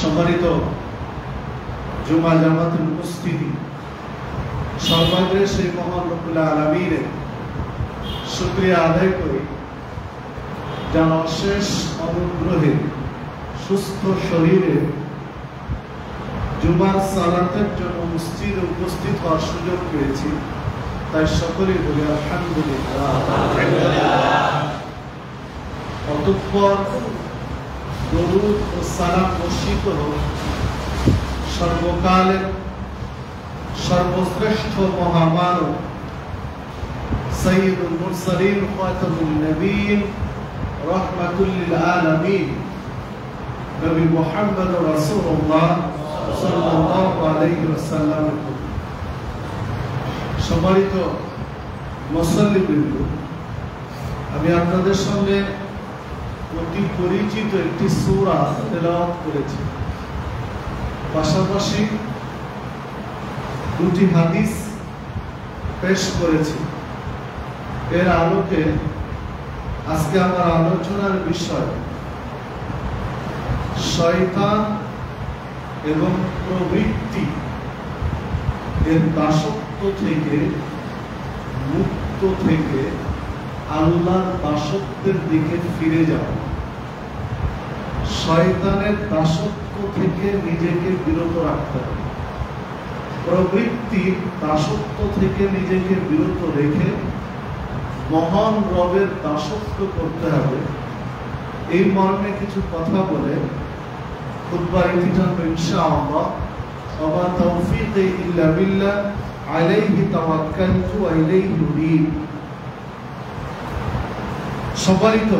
সম্মানিত জুমা জামাতের উপস্থিতি, সর্বাগ্রে সেই মহান রব্বুল আলামিনের শুকরিয়া আদায় করি যার অশেষ অনুগ্রহে সুস্থ শরীরে জুমার সালাতের জন্য মসজিদে উপস্থিত হওয়ার সুযোগ পেয়েছি। তাই সকলেই বলি আলহামদুলিল্লাহ। অতঃপর দরুদ ও সালাম বর্ষিত হোক সর্বকালের সর্বশ্রেষ্ঠ মহামানব সাইয়্যিদুল মুরসালিন খাতামুন নবীন রাহমাতুল লিল আলামিন নবী মুহাম্মদ রাসূলুল্লাহ সাল্লাল্লাহু আলাইহি ওয়াসাল্লাম। সম্মানিত মুসল্লিবৃন্দ, আমি আপনাদের সঙ্গে অতি পরিচিত একটি সূরা তেলাওয়াত করেছি, পাশাপাশি দুটি হাদিস পেশ করেছি। এর আলোকে আজকে আমার আলোচনার বিষয় শয়তান এবং প্রবৃত্তি এর দাসত্ব থেকে মুক্ত থেকে আল্লাহর দাসত্বের দিকে ফিরে যাওয়া, শয়তানের দাসত্ব থেকে নিজেকে বিরত রাখতে হবে, প্রবৃত্তির দাসত্ব থেকে নিজেকে বিরত রেখে মহান রবের দাসত্ব করতে হবে। এই মর্মে কিছু কথা বলে খুতবার ইতিটানব ইনশাআল্লাহ। ওয়া তাওফীকি ইল্লা বিল্লাহ আলাইহি তাওয়াক্কালতু ওয়া ইলাইহি উনীব। সম্মানিত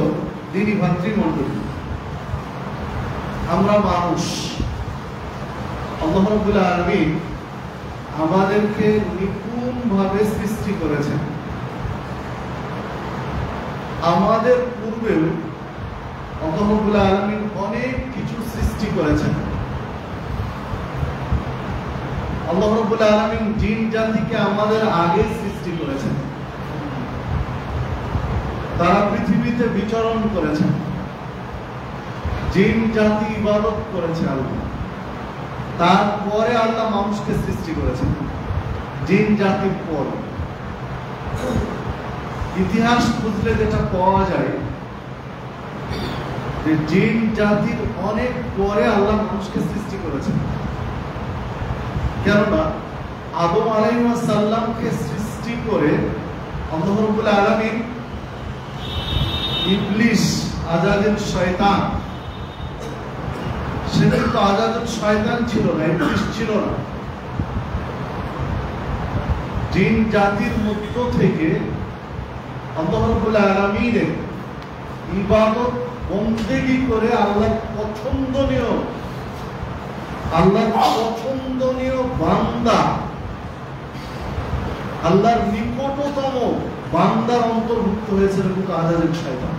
দিনী ভাতৃমণ্ডলী, আমরা মানুষ, আল্লাহ রাব্বুল আলামিন আমাদেরকে নিপুণভাবে সৃষ্টি করেছেন। আমাদের পূর্বেও আল্লাহ রাব্বুল আলামিন অনেক কিছু সৃষ্টি করেছেন। আল্লাহ রাব্বুল আলামিন জিন জাতিকে আমাদের আগে সৃষ্টি করেছেন, তারা পৃথিবীতে বিচরণ করেছেন, জিন জাতি ইবাদত করেছে আল্লাহ। তারপরে আল্লাহ মানুষকে সৃষ্টি করেছেন জিন জাতির পর। ইতিহাস খুঁজলে যেটা পাওয়া যায় যে জিন জাতির অনেক পরে আল্লাহ মানুষকে সৃষ্টি করেছেন। কেননা আদম আলাইহিস সালামকে সৃষ্টি করে আল্লাহ রাব্বুল আলামিন ইবলিস, আজাদিল শয়তান, সে কিন্তু আজাদিল শয়তান ছিল না, ইবলিস ছিল না, জিন জাতির মধ্য থেকে আল্লাহ রাব্বুল আলামিনের ইবাদত বন্দেগী করে আল্লাহর পছন্দনীয় বান্দা, আল্লাহর নিকটতম বান্দার অন্তর্ভুক্ত হয়েছে কিন্তু আজাদিল শয়তান।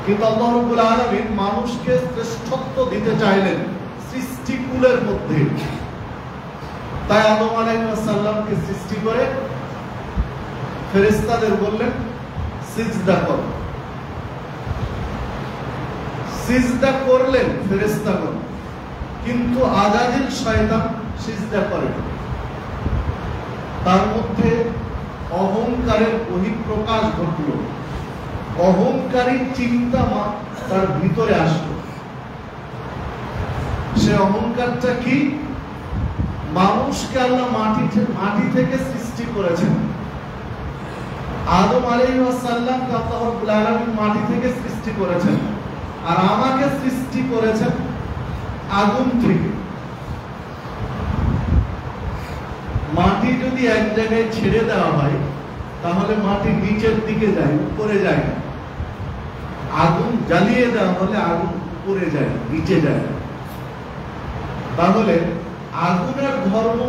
কিন্তু আল্লাহ রাব্বুল আলামিন মানুষকে শ্রেষ্ঠত্ব দিতে চাইলেন সৃষ্টিকুলের মধ্যে। তাই আদম আলাইহিস সালামকে সৃষ্টি করে ফেরেশতাদের বললেন সিজদা কর। সিজদা করলেন ফেরেশতাগণ, কিন্তু আজাদিল শয়তান সিজদা করে। তার মধ্যে অহংকারের বহিঃপ্রকাশ ঘটল, অহংকারী চিন্তা তার ভিতরে আসলো। সে অহংকারটা কি? মানুষকে আল্লাহ মাটি থেকে সৃষ্টি করেছেন, আদম আলাইহিস সালামকে আল্লাহ রাব্বুল আলামিন মাটি থেকে সৃষ্টি করেছেন, আর আমাকে সৃষ্টি করেছেন আগুন থেকে। মাটি যদি এক জায়গায় ছেড়ে দেওয়া হয় তাহলে মাটি নিচের দিকে যায়, উপরে যায় না। আগুন জ্বালিয়ে দেওয়া হলে আগুন উপরে যায়, নিচে যায়। তাহলে আগুনের ধর্ম,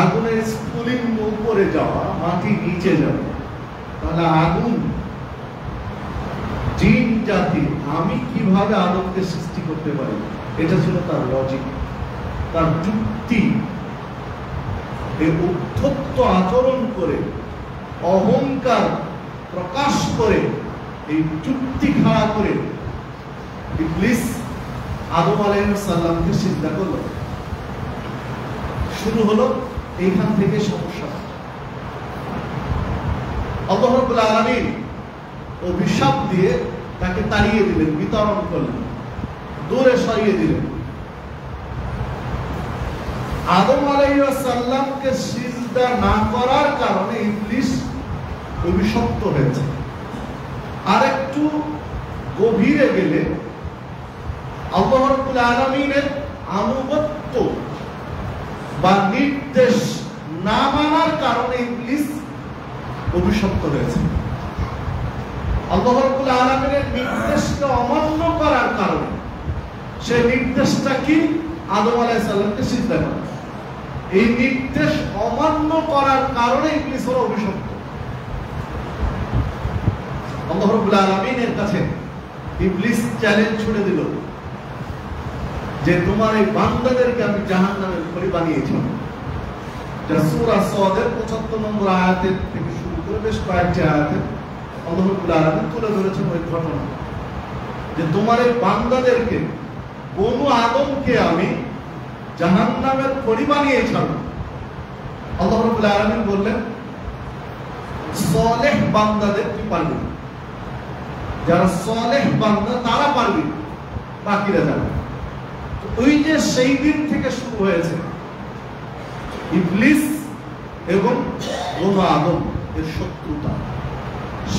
আগুনের স্ফুলিঙ্গ উপরে যাওয়া, মাটি নিচে যাওয়া। তাহলে আগুন জিন জাতি আমি কিভাবে আদমকে সৃষ্টি করতে পারি, এটা ছিল তার লজিক, তার যুক্তি। এই উদ্ধত্ত আচরণ করে, অহংকার প্রকাশ করে, এই যুক্তি খাড়া করে ইবলিস আদম আলাইহিস সালামকে সিজদা করলো। শুরু হলো এইখান থেকে সমস্যা। আল্লাহ রাব্বুল আলামিন অভিশাপ দিয়ে তাকে তাড়িয়ে দিলেন, বিতরণ করলেন, দূরে সরিয়ে দিলেন। আদম আলাইহিস সালামকে সিজদা না করার কারণে ইবলিস অভিশপ্ত হয়েছে। আর একটু গভীরে গেলে আল্লাহ রাব্বুল আলামিনের আনুগত্য বা নির্দেশ না মানার কারণে ইবলিস অভিশপ্ত হয়েছে। আল্লাহ রাব্বুল আলামিনের নির্দেশকে অমান্য করার কারণে, সেই নির্দেশটা কি? আদম আলাইহিস সালামকে সিজদা করা। এই নির্দেশ অমান্য করার কারণে ইবলিস হলো অভিশপ্ত। আল্লাহ রাব্বুল আলামিনের কাছে ইবলিস চ্যালেঞ্জ ছুড়ে দিল যে তোমার এই বান্দাদেরকে আমি জাহান্নামের খড়ি বানিয়েছি। যা সূরা সাদের ৭৫ নম্বর আয়াতের থেকে শুরু করে বেশ কয়েকটি আয়াতে আল্লাহ রাব্বুল আলামিন তুলে ধরেছেন ওই ঘটনা, যে তোমার এই বান্দাদেরকে, বনু আদমকে আমি জাহান্নামের খড়ি বানিয়েছিলাম। আল্লাহ রাব্বুল আলামিন বললেন সালেহ বান্দাদের কি পারবে, যারা সালেহ বান্দা তারা পারবে, বাকিরা যাবে। ওই যে সেই দিন থেকে শুরু হয়েছে ইবলিস এবং বনু আদম এর শত্রুতা।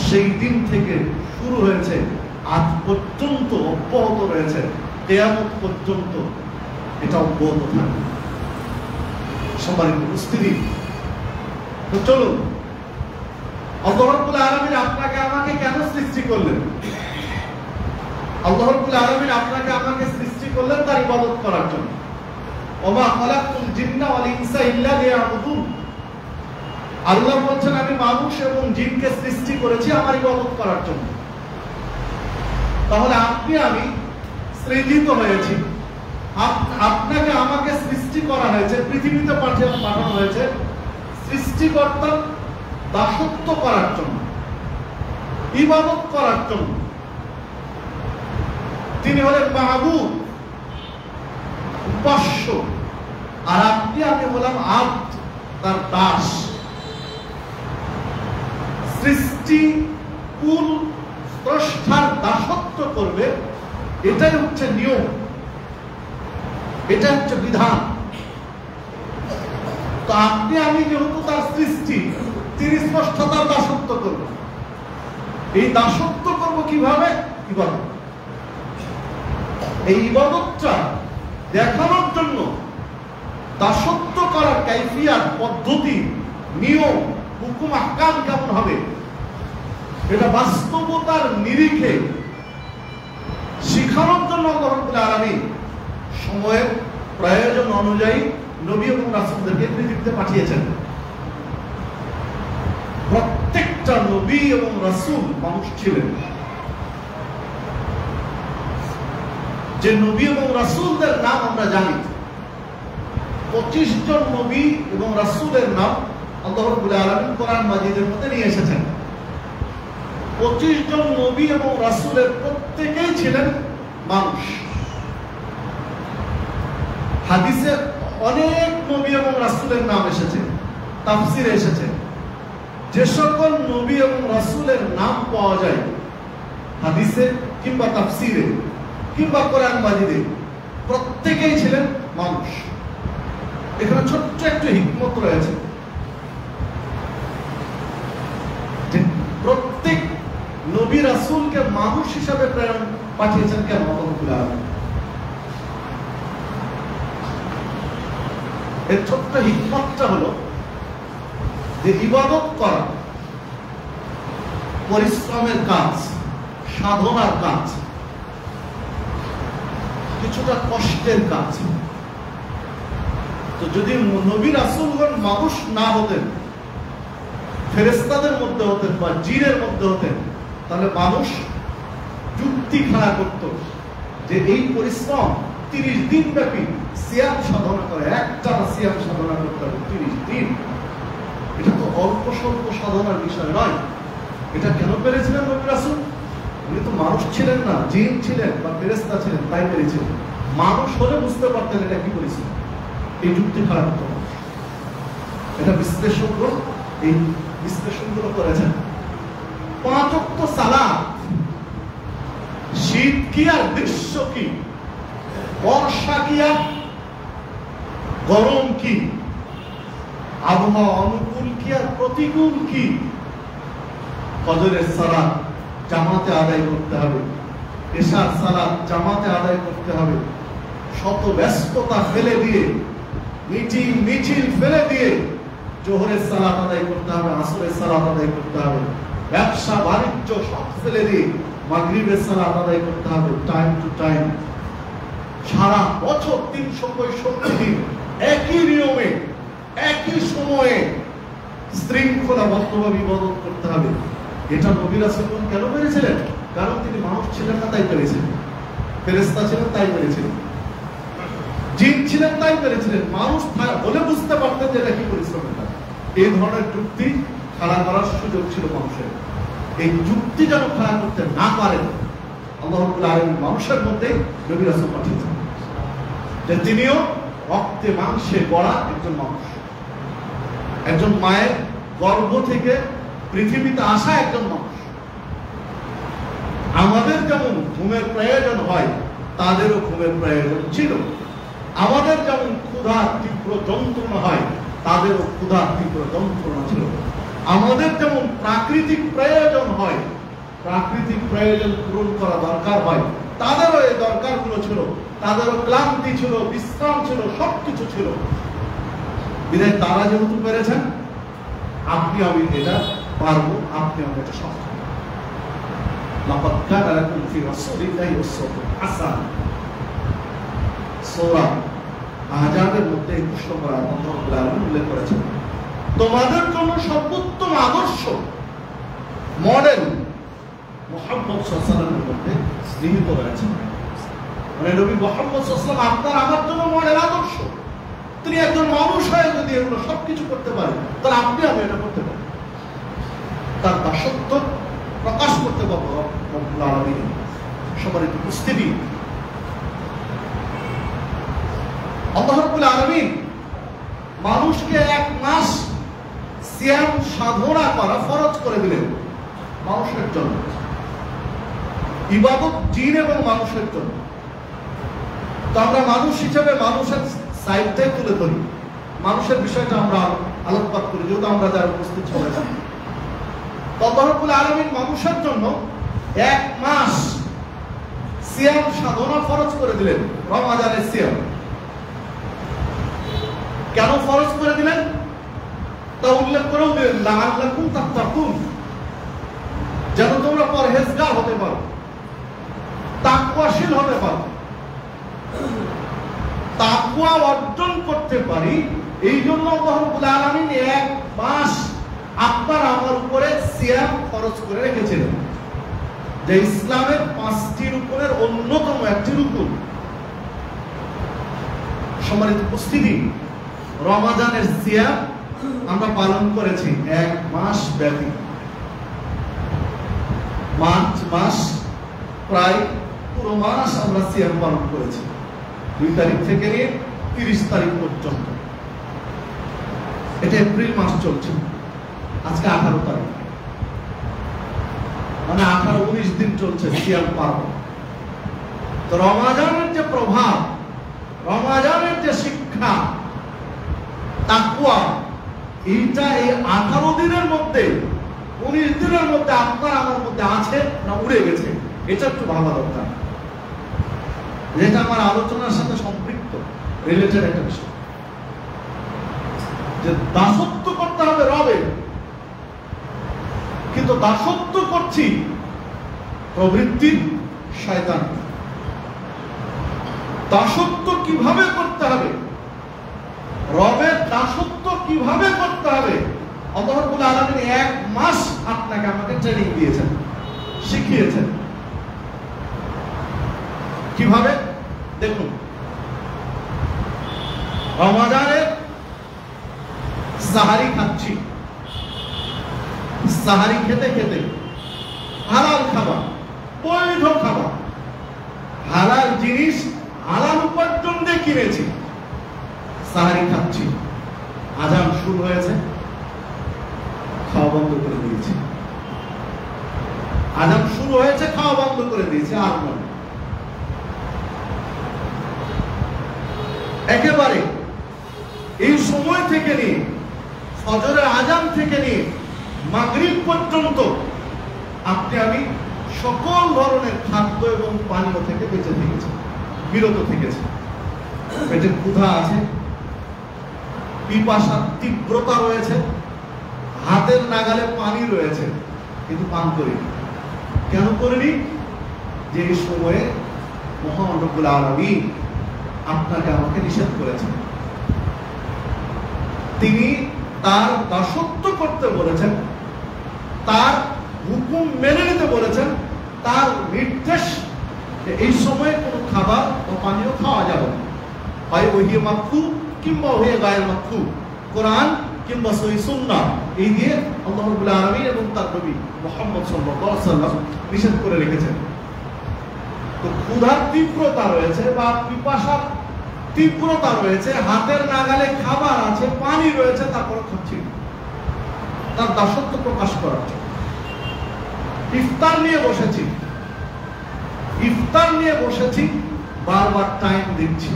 সেই দিন থেকে শুরু হয়েছে, আজ পর্যন্ত অব্যাহত রয়েছে, কিয়ামত পর্যন্ত এটা অব্যাহত থাকবে। সম্মানিত উপস্থিতি, তো চলুন, আল্লাহ রাব্বুল আলামিন আপনাকে আমাকে কেন সৃষ্টি করলেন? আল্লাহ রাব্বুল আলামিন আপনাকে আমাকে সৃষ্টি করলেন তার ইবাদত করার জন্য। ওমা খালাকতুল জিন্না ওয়াল ইনসা ইল্লা লিয়াবুদুন। আল্লাহ বলেন আমি মানুষ এবং জিনকে সৃষ্টি করেছি আমার ইবাদত করার জন্য। তাহলে আপনি আমি সৃজিত হয়েছি, আপনাকে আমাকে সৃষ্টি করা হয়েছে, পৃথিবীতে পাঠানো হয়েছে সৃষ্টিকর্তার দাসত্ব করার জন্য, ইবাদত করার জন্য। তিনি হলেন মাহবুব, উপাস্য, আর আপনি আমি হলাম আব্দ, তার দাস। সৃষ্টি কোন স্রষ্টার দাসত্ব করবে, এটাই হচ্ছে নিয়ম, এটা হচ্ছে বিধান। তো আপনি আমি যেহেতু তার সৃষ্টি, তিনি স্রষ্টা, তার দাসত্ব করব। এই দাসত্ব করব কিভাবে? ইবাদত। এই ইবাদতটা দেখানোর জন্য দাসত্ব করার কাইফিয়াত, পদ্ধতি, নিয়ম, হুকুম, আহকাম কেমন হবে, এটা বাস্তবতার নিরিখে শিখানোর জন্য আল্লাহ রাব্বুল আলামিন সময়ের প্রয়োজন অনুযায়ী নবী এবং রাসূলদেরকে পৃথিবীতে পাঠিয়েছেন। প্রত্যেকটা নবী এবং রাসূল মানুষ ছিলেন। যে নবী এবং রাসূলদের নাম আমরা জানি, 25 জন নবী এবং রাসূলের নাম আল্লাহ রাব্বুল আলামিন কোরআন মাজিদের মধ্যে নিয়ে এসেছেন। 25 জন নবী এবং রাসূলের প্রত্যেকেই ছিলেন মানুষ। হাদিসে অনেক নবী এবং রাসূলের নাম এসেছে, তাফসিরে এসেছে। যে সকল নবী এবং রাসূলের নাম পাওয়া যায় হাদিসে কিংবা তাফসিরে কিংবা কোরআন মাজিদে, প্রত্যেকেই ছিলেন মানুষ। এখানে ছোট্ট একটু হিকমত রয়েছে, যে প্রত্যেক নবী রাসূলকে মানুষ হিসাবে প্রেরণ পাঠিয়েছেন কেন আল্লাহ রাব্বুল আলামিন? এর ছোট্ট হিকমতটা হলো যে ইবাদত করা পরিশ্রমের কাজ, সাধনার কাজ, কিছুটা কষ্টের কাজ। তো যদি নবী রাসূলগণ মানুষ না হতেন, ফেরেশতাদের মধ্যে হতেন বা জিনের মধ্যে হতেন, তাহলে মানুষ যুক্তি খাড়া করত যে এই পরিশ্রম 30 দিন ব্যাপী সিয়াম সাধনা করে, একটানা সিয়াম সাধনা করতে হবে 30 দিন, এটা তো অল্প স্বল্প সাধনার বিষয় নয়। এটা কেন পেরেছিলেন নবী রাসূল? উনি তো মানুষ ছিলেন না, জিন ছিলেন বা ফেরেশতা ছিলেন, তাই পেরেছিলেন। মানুষ হলে বুঝতে পারতেন এটা কি করেছিল। এই যুক্তি খারাপ হতো, এটা বিশ্লেষকগণ এই বিশ্লেষণগুলো করেছেন। 5 ওয়াক্ত সালাত, শীত কি আর গ্রীষ্ম কি, বর্ষা কি আর গরম কি, আবহাওয়া অনুকূল কি আর প্রতিকূল কি, ফজরের সালাত জামাতে আদায় করতে হবে, এশার সালাত জামাতে আদায় করতে হবে, শত ব্যস্ততা ফেলে দিয়ে, মিছিল ফেলে দিয়ে জোহরের সালাত আদায় করতে হবে, আসরের সালাত আদায় করতে হবে, ব্যবসা বাণিজ্য সব ফেলে দিয়ে মাগরিবের সালাত আদায় করতে হবে টাইম টু টাইম। সারা বছর 365 দিন একই নিয়মে একই সময়ে শৃঙ্খলাবদ্ধভাবে ইবাদত করতে হবে। এটা নবী রাসূলগণ কেন পেরেছিলেন? কারণ তিনি মানুষ ছিলেন না তাই পেরেছিলেন, ফেরেশতা ছিলেন তাই পেরেছিলেন, জিন ছিলেন তাই পেরেছিলেন। মানুষ বলে বুঝতে পারতেন যে এটা কি পরিশ্রমের কাজ। এই ধরনের যুক্তি খাড়া করার সুযোগ ছিল মানুষের। এই যুক্তি যেন খাড়া করতে না পারেন, আল্লাহ রাব্বুল আলামিন মানুষের মধ্যে নবী রাসূল পাঠিয়েছেন যে তিনিও রক্তে মাংসে গড়া একজন মানুষ, একজন মায়ের গর্ভ থেকে পৃথিবীতে আসা একজন মানুষ। আমাদের যেমন ঘুমের প্রয়োজন হয়, তাদেরও ঘুমের প্রয়োজন ছিল। আমাদের যেমন ক্ষুধার তীব্র যন্ত্রণা হয়, তাদেরও ক্ষুধার তীব্র যন্ত্রণা ছিল। আমাদের যেমন প্রাকৃতিক প্রয়োজন হয়, প্রাকৃতিক প্রয়োজন পূরণ করা দরকার হয়, তাদেরও এই দরকারগুলো ছিল। তাদেরও ক্লান্তি ছিল, বিশ্রাম ছিল, সবকিছু ছিল। বিধায় তারা যেহেতু পেরেছেন, আপনি আমি এটা পারবো, আপনি আমি এটা সক্ষম। লাকাদ কানা লাকুম ফি রাসূলিল্লাহি উসওয়াতুন হাসানাহ, সূরা আহজাবের মধ্যে 21 নম্বর আয়াত আল্লাহ রাব্বুল আলামিন উল্লেখ করেছেন, তোমাদের জন্য সর্বোত্তম আদর্শ মডেল মুহাম্মদ সাল্লাল্লাহু আলাইহি ওয়াসাল্লামের মধ্যে নিহিত রয়েছে। মানে নবী মুহাম্মদ সাল্লাল্লাহু আলাইহি ওয়াসাল্লাম আপনার আমার জন্য মডেল আদর্শ। তিনি একজন মানুষ হয়ে যদি এগুলো সবকিছু করতে পারেন, তাহলে আপনি আমি এটা করতে পারেন। তার দাসত্ব প্রকাশ করতে পারবো রব্বুল আলামিন। সবার একটু উপস্থিতি, আল্লাহ রাব্বুল আলামিন মানুষকে 1 মাস সিয়াম সাধনা করা ফরজ করে দিলেন মানুষের জন্য। ইবাদত জিন এবং মানুষের জন্য। তো আমরা মানুষ হিসেবে মানুষের সাইডটাই তুলে ধরি, মানুষের বিষয়টা আমরা আলোকপাত করি, যেহেতু আমরা যারা উপস্থিত সবাই জানি। আল্লাহ রাব্বুল আলামিন মানুষের জন্য 1 মাস সিয়াম সাধনা ফরজ করে দিলেন, রমাদানের সিয়াম। কেন ফরজ করে দিলেন তা উল্লেখ করেও দিলেন, লাআল্লাকুম তাত্তাকুন, যেন তোমরা পরহেজগার হতে পারো, তাকওয়াশীল হতে পারো, তাকওয়া অর্জন করতে পারি। এই জন্য আল্লাহ রাব্বুল আলামিন 1 মাস আপনার আমার উপরে সিয়াম ফরজ করে রেখেছিলেন, যে ইসলামের 5টি রুকনের অন্যতম একটি রুকন। সম্মানিত উপস্থিতি, রমাদানের সিয়াম আমরা পালন করেছি 1 মাস ব্যাপী। মার্চ মাস প্রায় পুরো মাস আমরা সিয়াম পালন করেছি, 2 তারিখ থেকে নিয়ে 30 তারিখ পর্যন্ত। এটা এপ্রিল মাস চলছে, আজকে 18 তারিখ, মানে 18-19 দিন চলছে সিয়াম পালন। তো রমাদানের যে প্রভাব, রমাদানের যে শিক্ষা, তাকওয়া, এইটা এই 18 দিনের মধ্যে 19 দিনের মধ্যে আপনার আমার মধ্যে আছে না উড়ে গেছে, এটা একটু ভাবা দরকার। যেটা আমার আলোচনার সাথে সম্পৃক্ত, রিলেটেড একটা বিষয়, যে দাসত্ব করতে হবে রবে, কিন্তু দাসত্ব করছি প্রবৃত্তির শয়তান। দাসত্ব কিভাবে করতে হবে, রবের দাসত্ব কিভাবে করতে হবে, আল্লাহ রাব্বুল আলামিন 1 মাস আপনাকে আমাকে ট্রেনিং দিয়েছেন, শিখিয়েছেন। কিভাবে দেখুন, রমাদানে সাহারি খাচ্ছি, সাহারি খেতে খেতে হালাল খাবার, বৈধ খাবার, হালাল জিনিস হালাল কিনেছি, সাহারি খাচ্ছি, আজান শুরু হয়েছে, খাওয়া বন্ধ করে দিয়েছি। আজান শুরু হয়েছে, খাওয়া বন্ধ করে দিয়েছি, আর নয়। একেবারে এই সময় থেকে নিয়ে ফজরের আজান থেকে নিয়ে মাগরিব পর্যন্ত আপনি আমি সকল ধরনের খাদ্য এবং পানীয় থেকে বেঁচে থেকেছি, বিরত থেকেছি। পেটে ক্ষুধা আছে, পিপাসার তীব্রতা রয়েছে, হাতের নাগালে পানি রয়েছে, কিন্তু পান করিনি। কেন করিনি? যে এই সময়ে মহান রব্বুল আলামিন আপনাকে আমাকে নিষেধ করেছেন। তিনি তার দাসত্ব করতে বলেছেন, তার হুকুম মেনে নিতে বলেছেন, তার নির্দেশ যে এই সময়ে কোনো খাবার ও পানীয় খাওয়া যাবে না, হয় ওহিয়ে মাকফু কিংবা ওহিয়ে গায়ের মাকফু, কোরআন কিংবা সহিহ সুন্নাহ, এই দিয়ে আল্লাহ রাব্বুল আলামিন এবং তার নবী মুহাম্মদ সাল্লাল্লাহু আলাইহি ওয়াসাল্লাম নিষেধ করে রেখেছেন। তো ক্ষুধার তীব্রতা রয়েছে বা পিপাসার তীব্রতা রয়েছে, হাতের নাগালে খাবার আছে, পানি রয়েছে, তারপর খাচ্ছি তার দাসত্ব প্রকাশ করার জন্য। ইফতার নিয়ে বসেছি, ইফতার নিয়ে বসেছি, বারবার টাইম দেখছি,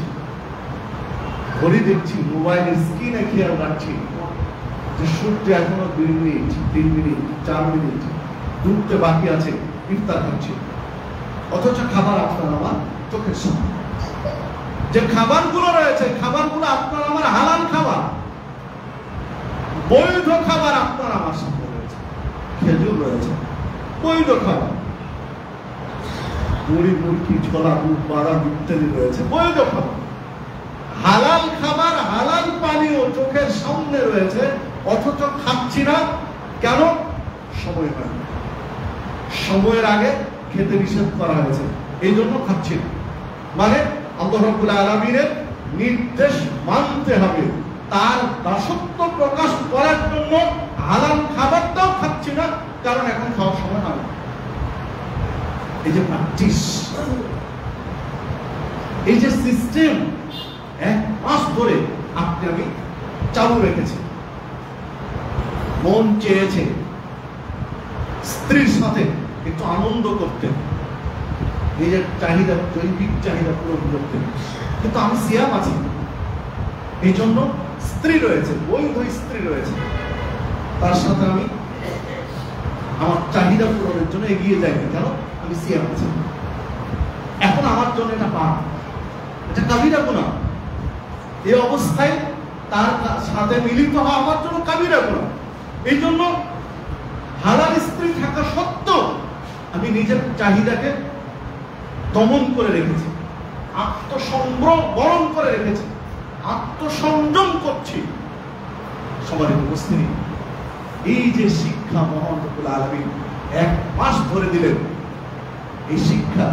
ঘড়ি দেখছি, মোবাইলের স্ক্রিনে খেয়াল রাখছি যে সূর্য এখনো 2 মিনিট, 3 মিনিট, 4 মিনিট ডুবতে বাকি আছে, ইফতার খাচ্ছি। অথচ খাবার আপনার আমার চোখের সামনে। যে খাবারগুলো রয়েছে, খাবারগুলো আপনার আমার হালাল খাবার, বৈধ খাবার আপনার আমার সামনে রয়েছে। খেজুর রয়েছে, বৈধ খাবার, মুড়ি, মুরগি, ছোলা, দুধ, বাদাম ইত্যাদি রয়েছে, বৈধ খাবার। হালাল খাবার, হালাল পানীয় চোখের সামনে রয়েছে, অথচ খাচ্ছি না। কেন? সময় হয় না, সময়ের আগে খেতে নিষেধ করা হয়েছে, এই জন্য খাচ্ছি না। মানে আল্লাহ রাব্বুল আলামিনের নির্দেশ মানতে হবে, তার দাসত্ব প্রকাশ করার জন্য হালাল খাবারটাও খাচ্ছি না, কারণ এখন খাওয়ার সময় হয় না। এই যে প্র্যাকটিস, এই যে সিস্টেম 1 মাস ধরে আপনি আমি চালু রেখেছি। মন চেয়েছে স্ত্রীর সাথে একটু আনন্দ করতে, নিজের চাহিদা, জৈবিক চাহিদা পূরণ করতে, কিন্তু আমি সিয়াম আছি, এই জন্য স্ত্রী রয়েছে, বৈধ স্ত্রী রয়েছে, তার সাথে আমি আমার চাহিদা পূরণের জন্য এগিয়ে যাই না, কেন? আমি সিয়াম আছি। এখন আমার জন্য এটা পাপ, এটা কাবিরা গুনাহ। এই অবস্থায় তার সাথে মিলিত হওয়া আমার জন্য কাবিরা গুনাহ। এই জন্য হালাল স্ত্রী থাকা সত্ত্বেও আমি নিজের চাহিদাকে দমন করে রেখেছি, আত্মসংবরণ বরণ করে রেখেছি, আত্মসংযম করছি। সবার উপস্থিতি, এই যে শিক্ষা মহান রব্বুল আলামিন 1 মাস ধরে দিলেন, এই শিক্ষা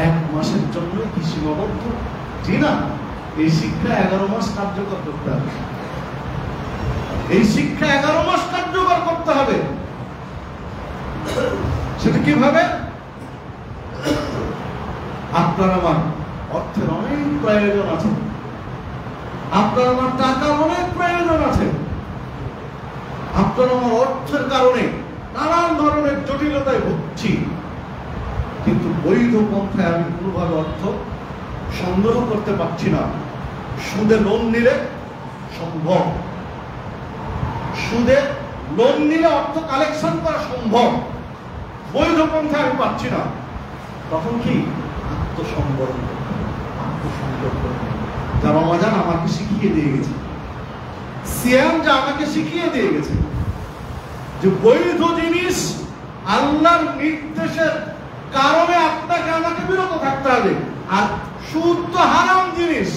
1 মাসের জন্য কি সীমাবদ্ধ? জি না, এই শিক্ষা 11 মাস কার্যকর করতে হবে। এই শিক্ষা 11 মাস কার্যকর করতে হবে। সেটা কিভাবে? আপনার আমার অর্থের অনেক প্রয়োজন আছে, আপনার আমার টাকার অনেক প্রয়োজন আছে, আপনার আমার অর্থের কারণে নানান ধরনের জটিলতায় ভুগছি, কিন্তু বৈধ পন্থায় আমি কোনোভাবে অর্থ সংগ্রহ করতে পারছি না। সুদে লোন নিলে সম্ভব, সুদে লোন নিলে অর্থ কালেকশন করা সম্ভব, বৈধ পন্থায় আমি পাচ্ছি না। তখন কি? আত্মসংবরণ, আত্মসংযম করতে, যা রমাজান আমাকে শিখিয়ে দিয়ে গেছে, সিয়াম যা আমাকে শিখিয়ে দিয়ে গেছে, যে বৈধ জিনিস আল্লাহর নির্দেশের কারণে আপনাকে আমাকে বিরত থাকতে হবে। আর সুদ তো হারাম জিনিস,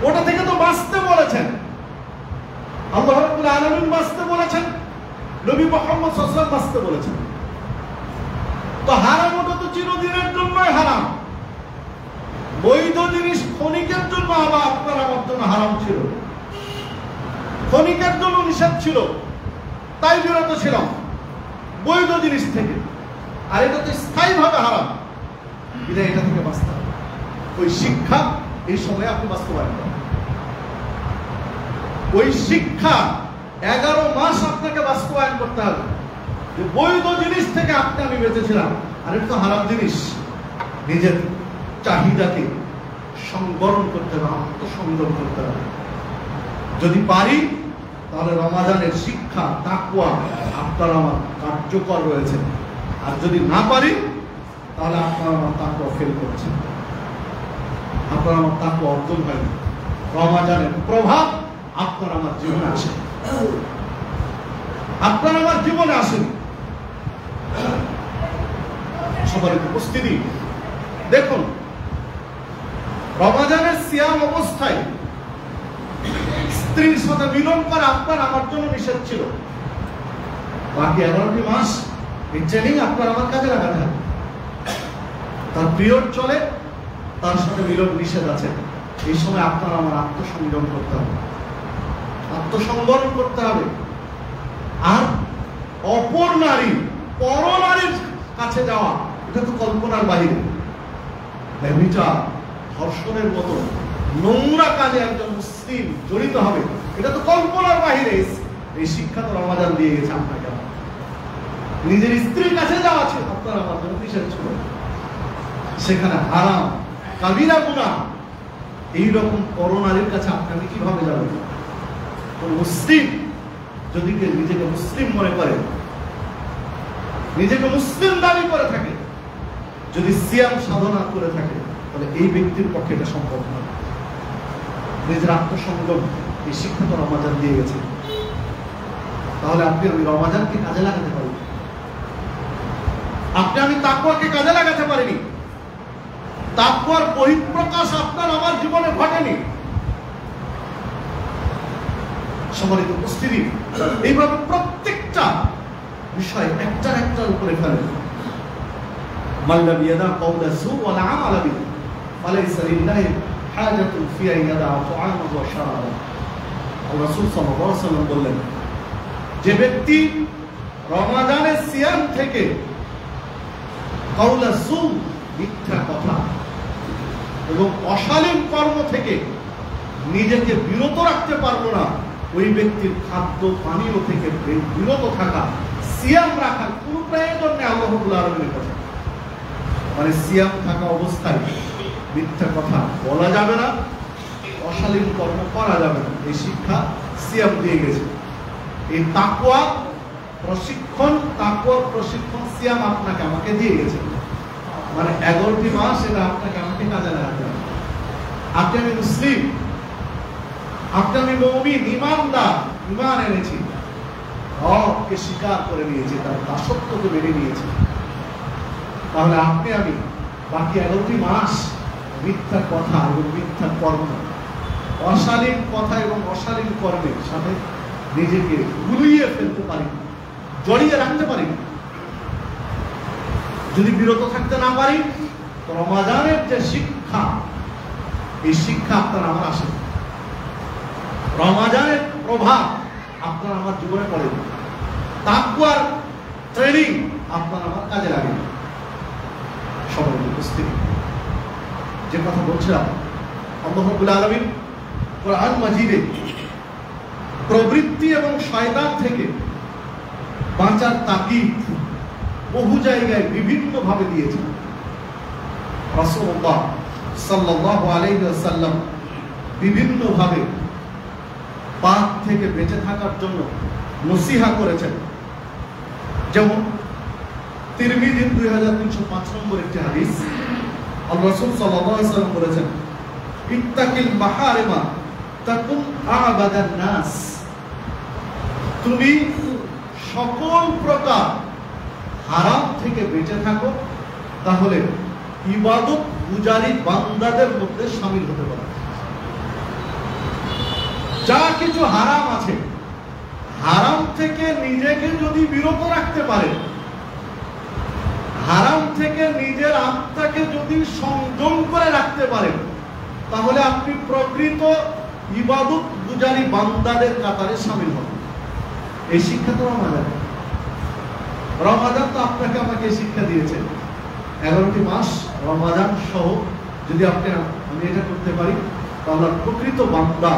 ওটা থেকে তো বাঁচতে বলেছেন আল্লাহ রাব্বুল আলামিন, বাঁচতে বলেছেন নবী মুহাম্মদ সাল্লাল্লাহু আলাইহি ওয়াসাল্লাম, বাঁচতে বলেছেন। তো হারাম ওটা তো চিরদিনের জন্যই হারাম। বৈধ জিনিস ক্ষণিকের জন্য আবার আপনার আমার জন্য হারাম ছিল, ক্ষণিকের জন্য নিষেধ ছিল, তাই বিরত ছিলাম বৈধ জিনিস থেকে। আর এটা তো স্থায়ীভাবে হারাম, এটা থেকে বাঁচতে হবে। ওই শিক্ষা এই সময় আপনি বাস্তবায়ন করেন। ওই শিক্ষা 11 মাস আপনাকে বাস্তবায়ন করতে হবে যে বৈধ জিনিস থেকে আমি বেঁচেছিলাম, আর এটা তো হারাম জিনিস। নিজের চাহিদাকে সংবরণ করতে হবে, আত্মসংযম করতে হবে। যদি পারি তাহলে রমাদানের শিক্ষা তাকওয়া আপনার আমার কার্যকর রয়েছে, আর যদি না পারি তাহলে আপনার আমার তাকওয়া ফেল করছে, আপনার আমার তাকওয়া অর্জন হয়নি। রমাদানের প্রভাব আপনার আমার জীবনে আসে, আপনার আমার জীবনে আসেনি। সবার উপস্থিতি দেখুন, রমাদানের সিয়াম অবস্থায় স্ত্রীর সাথে মিলন করা আপনার আমার জন্য নিষেধ ছিল। বাকি 11টি মাস এই ট্রেনিং আপনার আমার কাজে লাগাতে হবে। তার পিরিয়ড চলে, তার সাথে মিলন নিষেধ আছে। এই সময় আপনার আমার আত্মসংযম করতে হবে, আত্মসংবরণ করতে হবে। আর অপর নারী, পর নারীর কাছে যাওয়া, এটা তো কল্পনার বাহিরে। ব্যভিচার, ধর্ষণের মতো নোংরা কাজে একজন মুসলিম জড়িত হবে, এটা তো কল্পনার বাহিরে। এই শিক্ষা তো রমাদান দিয়ে গেছে আপনাকে। নিজের স্ত্রীর কাছে যাওয়া ছিল আপনার আমার জন্য নিষেধ ছিল, সেখানে হারাম, কাবিরা গুনাহ। এইরকম পর নারীর কাছে আপনি কিভাবে যাবেন? মুসলিম যদি নিজেকে মুসলিম মনে করে, নিজেকে মুসলিম দাবি করে থাকে, যদি সিয়াম সাধনা করে থাকে, তাহলে এই ব্যক্তির পক্ষে এটা সম্ভব নয়। নিজের আত্মসংযম এই শিক্ষা তো রমাদান দিয়ে গেছে। তাহলে আপনি আমি রমাদানকে কাজে লাগাতে পারি, আপনি আমি তাকওয়াকে কাজে লাগাতে পারিনি। তাকওয়ার বহিঃপ্রকাশ আপনার আমার জীবনে ঘটেনি। সম্মানিত উপস্থিতি, এইভাবে প্রত্যেকটা বিষয় একটার উপরে ফেলে। মাল্লাম ইয়াদা কওলা সু ওয়াল আমাল বিহি ফালাইসা লিল্লাহি হাজাতুন ফি আন ইয়াদা তাআমাহু ওয়া শারাবাহু। রাসূল সাল্লাল্লাহু আলাইহি ওয়াসাল্লাম বললেন, যে ব্যক্তি রমাদানের সিয়াম থেকে কওলা সু, মিথ্যা কথা এবং অশালীন কর্ম থেকে নিজেকে বিরত রাখতে পারলো না, ওই ব্যক্তির খাদ্য পানীয় থেকে বিরত থাকা, সিয়াম রাখার কোনো প্রয়োজন নেই আল্লাহ রাব্বুল আলামিনের কাছে। মানে সিয়াম থাকা অবস্থায় মিথ্যা কথা বলা যাবে না, অশালীন কর্ম করা যাবে না। এই শিক্ষা সিয়াম দিয়ে গেছে। এই তাকওয়ার প্রশিক্ষণ সিয়াম আপনাকে আমাকে দিয়ে গেছে। মানে 11টি মাস এটা আপনাকে আমাকে কাজে লাগাতে হবে। আপনি আমি মুসলিম, আপনি আমি মুমিন, ঈমানদার, ঈমান এনেছি, রবকে স্বীকার করে নিয়েছি, তার দাসত্বকে মেনে নিয়েছি। তাহলে আপনি আমি বাকি 11টি মাস মিথ্যা কথা এবং মিথ্যা কর্ম, অশালীন কথা এবং অশালীন কর্মের সাথে নিজেকে গুলিয়ে ফেলতে পারি, জড়িয়ে রাখতে পারি। যদি বিরত থাকতে না পারি, তো রমাদানের যে শিক্ষা, এই শিক্ষা আপনার আমার আসে, রমাদানের প্রভাব আপনার আমার জীবনে পড়ে, তাকওয়ার ট্রেনিং আপনার আমার কাজে লাগে। সবাই উপস্থিত যে কথা বলছিলাম, আল্লাহ রাব্বুল আলামিন কোরআন মাজিদে প্রবৃত্তি এবং শয়তান থেকে বাঁচার তাকিদ বহু জায়গায় বিভিন্ন ভাবে দিয়েছেন। রাসূলুল্লাহ সাল্লাল্লাহু আলাইহি ওয়াসাল্লাম বিভিন্ন ভাবে পাপ থেকে বেঁচে থাকার জন্য নসিহা করেছেন। যেমন তিরমিজি 2305 নম্বর একটি হাদিস, আল্লাহ রাসূল সাল্লাল্লাহু আলাইহি ওয়াসাল্লাম বলেছেন, ইত্তাকিল মাহারিমা তাকুন আবাদান নাস। তুমি সকল প্রকার হারাম থেকে বেঁচে থাকো, তাহলে ইবাদত গুজারি বান্দাদের মধ্যে শামিল হতে পারো। যা কিছু হারাম আছে, হারাম থেকে নিজেকে যদি বিরত রাখতে পারে, হারাম থেকে নিজের আত্মাকে যদি সংযম করে রাখতে পারে, তাহলে আপনি প্রকৃত ইবাদত গুজারি বান্দাদের কাতারে শামিল হন। এই শিক্ষা তো রমাদান তো আপনাকে আমাকে শিক্ষা দিয়েছে। 11টি মাস রমাদান সহ যদি আমি এটা করতে পারি তাহলে প্রকৃত বান্দা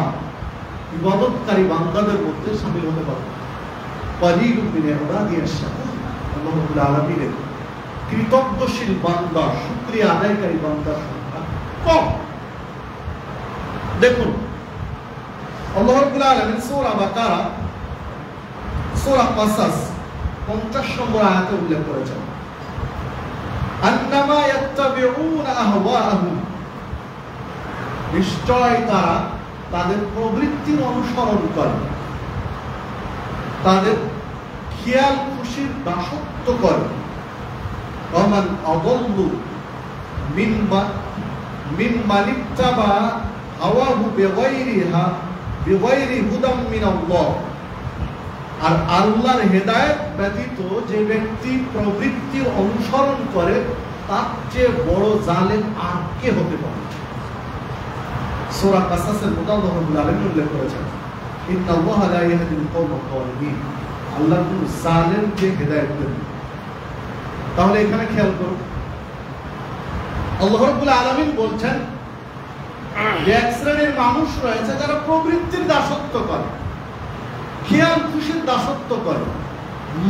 ইবাদতকারী বান্দাদের মধ্যে শামিল হতে পারবো। আল্লাহ রাব্বুল আলামিনের কৃতজ্ঞশীল বান্দা, শুকরিয়া আদায়কারী বান্দার সংখ্যা কম। দেখুন আল্লাহ রাব্বুল আলামিন সূরা বাকারা, সূরা কাসাস 50 নম্বর আয়াতে উল্লেখ করেছেন, আন্নামা ইয়াত্তাবিউনা আহওয়াআহুম, নিশ্চয় তারা তাদের প্রবৃত্তির অনুসরণ করে, তাদের খেয়াল খুশির দাসত্ব করে। ওমান আযাল্লু মিম্মান ইত্তাবা হাওয়াহু বিগাইরি হুদাম মিনাল্লাহ। আর আল্লাহর হেদায়েত ব্যতীত যে ব্যক্তি প্রবৃত্তির অনুসরণ করে তার চেয়ে বড় জালেম আর কে হতে পারে? সূরা কাসাসের মধ্যে আল্লাহ রাব্বুল আলামিন উল্লেখ করেছেন, ইন্নাল্লাহা লা ইয়াহদিল কওমাল যালিমিন, আল্লাহ কোন জালেমকে হেদায়েত দেন। তাহলে এখানে খেয়াল করুন, আল্লাহ রাব্বুল আলামিন বলছেন যে এক শ্রেণীর মানুষ রয়েছে যারা প্রবৃত্তির দাসত্ব করে, খেয়াল খুশির দাসত্ব করে,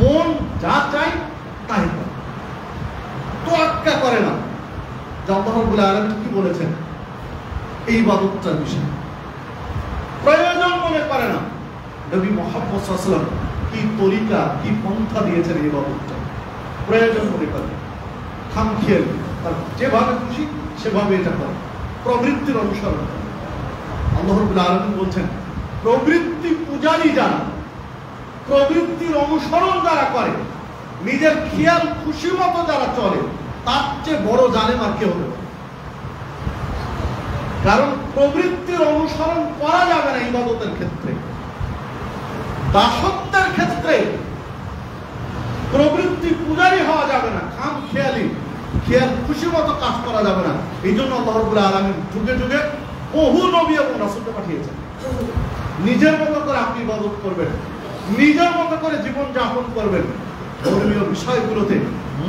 মন যা চায় তাই করে, তোয়াক্কা করে না। আল্লাহ রাব্বুল আলামিন কি বলেছেন এই ইবাদতটার বিষয়ে? প্রয়োজন মনে করে না। নবী মুহাম্মদ সাল্লাল্লাহু আলাইহি ওয়াসাল্লাম কি তরিকা, কি পন্থা দিয়েছেন এই ইবাদতটা, প্রয়োজন মনে করে, খামখেয়ালি তার যেভাবে খুশি সেভাবে এটা করে, প্রবৃত্তির অনুসরণ করে। আল্লাহ রাব্বুল আলামিন বলছেন প্রবৃত্তি পূজারী যারা, প্রবৃত্তির অনুসরণ যারা করে, নিজের খেয়াল খুশি মতো যারা চলে, তার চেয়ে বড় জালেম আর কেউ হবে। কারণ প্রবৃত্তির অনুসরণ করা যাবে না ইবাদতের ক্ষেত্রে, দাসত্বের ক্ষেত্রে প্রবৃত্তি পূজারী হওয়া যাবে না, খামখেয়ালি খেয়াল খুশি মতো কাজ করা যাবে না। এই জন্য আল্লাহ রাব্বুল আলামিন যুগে যুগে বহু নবী এবং রাসূলকে পাঠিয়েছেন। নিজের মতো করে আপনি ইবাদত করবেন, নিজের মতো করে জীবন যাপন করবেন, ধর্মীয় বিষয়গুলোতে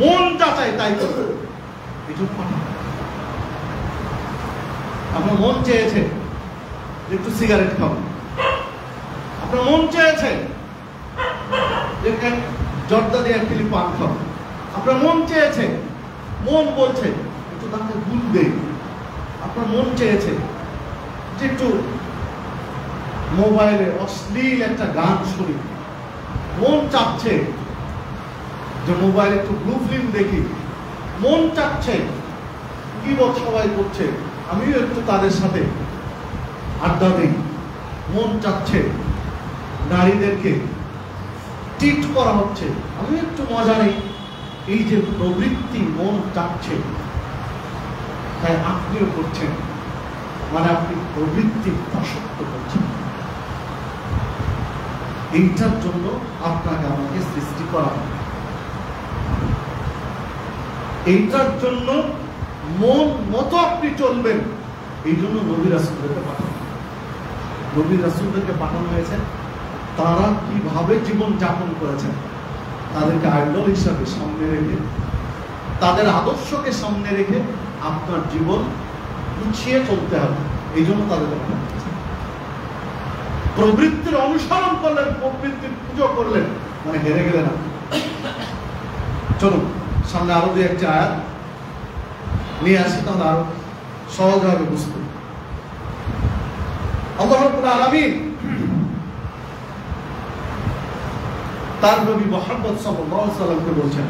মন যা চায় তাই করবেন। এই জন্য আপনার মন চেয়েছে একটু সিগারেট খাবো, আপনার মন চেয়েছে যে জর্দা দিয়ে 1 কিলো পান খাবো, আপনার মন চেয়েছে, মন বলছে একটু দাঁতে গুল দেই, আপনার মন চেয়েছে যে একটু মোবাইলে অশ্লীল একটা গান শুনি, মন চাচ্ছে যে মোবাইলে একটু ব্লু ফিল্ম দেখি, মন চাচ্ছে কি বল সবাই করছে আমিও একটু তাদের সাথে আড্ডা দিই, মন চাচ্ছে নারীদেরকে টিট করা হচ্ছে আমি একটু মজা নেই। এই যে প্রবৃত্তি মন চাচ্ছে, তাই আপনিও করছেন, মানে আপনি প্রবৃত্তির দাসত্ব করছেন। এইটার জন্য আপনাকে আমাকে সৃষ্টি করা হবে, এইটার জন্য মন মতো আপনি চলবেন। এই জন্য নবী রাসূলদেরকে পাঠানো, নবী রাসূলদেরকে পাঠানো হয়েছে। তারা কিভাবে জীবন যাপন করেছেন তাদেরকে আইডল হিসাবে সামনে রেখে, তাদের আদর্শকে সামনে রেখে আপনার জীবন গুছিয়ে চলতে হবে। এই জন্য তাদেরকে পাঠানো হয়েছে। প্রবৃত্তির অনুসরণ করলেন, প্রবৃত্তির পুজো করলেন, মানে হেরে গেলেন না। চলুন সামনে আরো 2-1টি আয়াত নিয়ে আসি, তাহলে আরো সহজভাবে বুঝতে। আল্লাহ রাব্বুল আলামিন তার নবী মুহাম্মদ সাল্লাল্লাহু আলাইহি ওয়াসাল্লামকে বলছেন,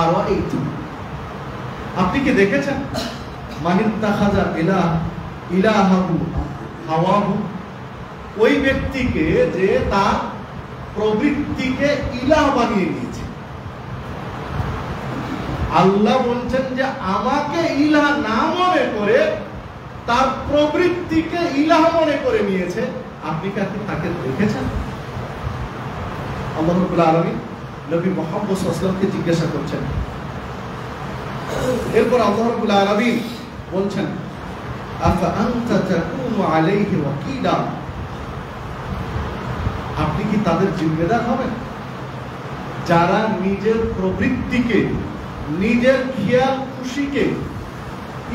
আরাআইতু, আপনি কি দেখেছেন, মানিত্তাখাযা ইলাহাহু হাওয়াহু, ওই ব্যক্তিকে যে তার প্রবৃত্তিকে ইলাহ বানিয়ে নিয়েছে। আল্লাহ বলছেন যে আমাকে ইলাহ না মনে করে তার প্রবৃত্তিকে ইলাহ মনে করে নিয়েছে। আপনি কি তাকে দেখেছেন? আল্লাহ রাব্বুল আলামিন নবী মুহাম্মদ সাল্লাল্লাহু আলাইহি ওয়াসাল্লামকে জিজ্ঞাসা করছেন। এরপর আল্লাহ রাব্বুল আলামিন বলছেন, আফা আনতা তাকুনু আলাইহি ওয়াকিলা, আপনি কি তাদের জিম্মেদার হবেন যারা নিজের প্রবৃত্তিকে, নিজের খেয়াল খুশিকে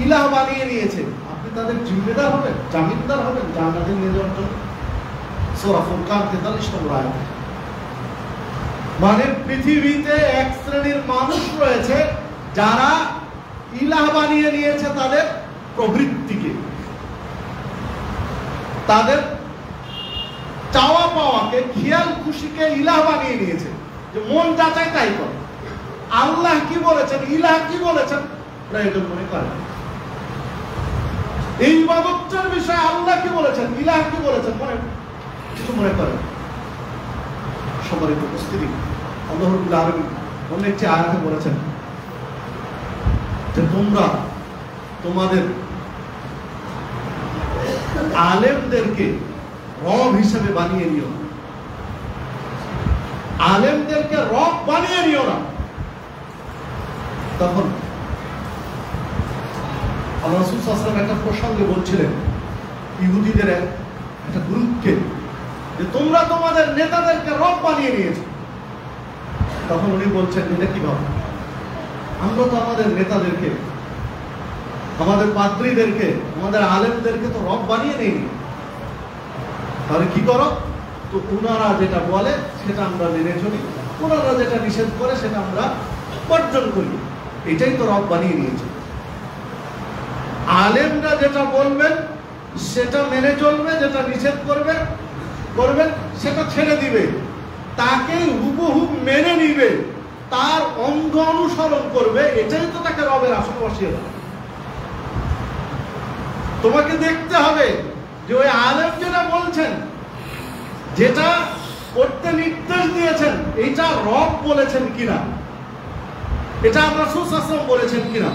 ইলাহ বানিয়ে নিয়েছে, আপনি তাদের জিম্মেদার হবেন, জামিনদার হবেন জান্নাতে নিয়ে যাওয়ার জন্য? সূরা ফুরকান 43 নম্বর আয়াত। মানে পৃথিবীতে এক শ্রেণীর মানুষ রয়েছে যারা ইলাহ বানিয়ে নিয়েছে তাদের প্রবৃত্তিকে, তাদের চাওয়া পাওয়াকে, খেয়াল খুশিকে ইলাহ বানিয়ে নিয়েছে, যে মন যা চায় তাই করে। আল্লাহ কি বলেছেন, ইলাহ কি বলেছেন, প্রয়োজন মনে করে। এই ইবাদতের বিষয়ে আল্লাহ কি বলেছেন, ইলাহ কি বলেছেন, কিছু মনে করে। সম্মানিত উপস্থিতি, আল্লাহ রাব্বুল আলামিন অন্য একটি আয়াতে বলেছেন যে তোমরা তোমাদের আলেমদেরকে রব হিসেবে বানিয়ে নিও না, আলেমদেরকে রব বানিয়ে নিও না। তখন আল্লাহ রাসূল সাল্লাল্লাহু আলাইহি ওয়াসাল্লাম একটা প্রসঙ্গে বলছিলেন ইহুদিদের একটা গ্রুপকে, যে তোমরা তোমাদের নেতাদেরকে রব বানিয়ে নিয়েছো। তখন উনি বলছেন, এটা কিভাবে? আমরা তো আমাদের নেতাদেরকে, আমাদের পাদ্রীদেরকে, আমাদের আলেমদেরকে তো রব বানিয়ে নেই। তাহলে কি করো? তো ওনারা যেটা বলে সেটা আমরা মেনে চলি, ওনারা যেটা নিষেধ করে সেটা আমরা বর্জন করি, এটাই তো রব বানিয়ে নিয়েছে। আলেমরা যেটা বলবেন সেটা মেনে চলবে, যেটা নিষেধ করবেন সেটা ছেড়ে দিবে, তাকে হুবহু মেনে নিবে, তার অঙ্গ অনুসরণ করবে, এটাই তো তাকে রবের আসনে বসিয়ে দেবে। তোমাকে দেখতে হবে যে ওই আলেম যেটা বলছেন, যেটা করতে নির্দেশ দিয়েছেন, এটা রব বলেছেন কিনা, এটা রাসূল সাল্লাল্লাহু আলাইহি ওয়াসাল্লাম বলেছেন কিনা,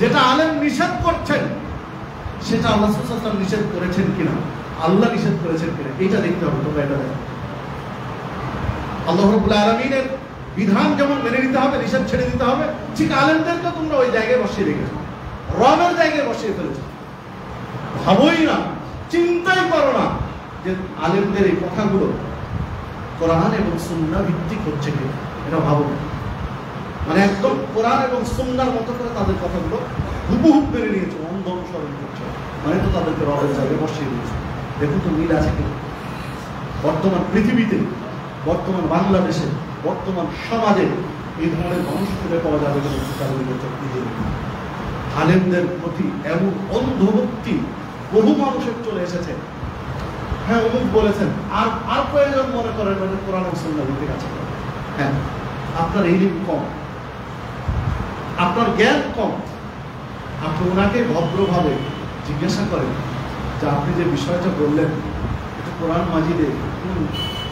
যেটা আলেম নিষেধ করছেন সেটা রাসূল সাল্লাল্লাহু আলাইহি ওয়াসাল্লাম নিষেধ করেছেন কিনা, আল্লাহ নিষেধ করেছেন কিনা, এটা দেখতে হবে। তোমরা এটা দেখো, আল্লাহ রাব্বুল আলামিনের বিধান যেমন মেনে নিতে হবে, নিষেধ ছেড়ে দিতে হবে, ঠিক আলেমদেরকে তোমরা ওই জায়গায় বসিয়ে রেখেছো, রবের জায়গায় বসিয়ে ফেলেছো। ভাবোই না, চিন্তাই করো না যে আলেমদের এই কথাগুলো কোরআন এবং সুন্নাহ ভিত্তিক হচ্ছে কি, এটা ভাবো না। মানে একদম কোরআন এবং সুন্নাহর মতো করে তাদের কথাগুলো হুবহু মেনে নিয়েছে, অন্ধ অনুসরণ করছে, মানে তো তাদেরকে রবের জায়গায় বসিয়ে দিয়েছে। দেখুন তো মিল আছে কি বর্তমান পৃথিবীতে, বর্তমান বাংলাদেশে, বর্তমান সমাজে এই ধরনের মানুষ খুঁজে পাওয়া যাবে না। আলেমদের প্রতি এমন অন্ধভক্তি বহু মানুষের চলে এসেছে। হ্যাঁ, অমুক বলেছেন, আর প্রয়োজন মনে করেন মানে কোরআন এবং সুন্নাহ ভিত্তিক আছে। হ্যাঁ, আপনার ইলম কম, আপনার জ্ঞান কম, আপনি ওনাকে ভদ্রভাবে জিজ্ঞাসা করেন যে আপনি যে বিষয়টা বললেন এটা কোরআন মাজিদে কোন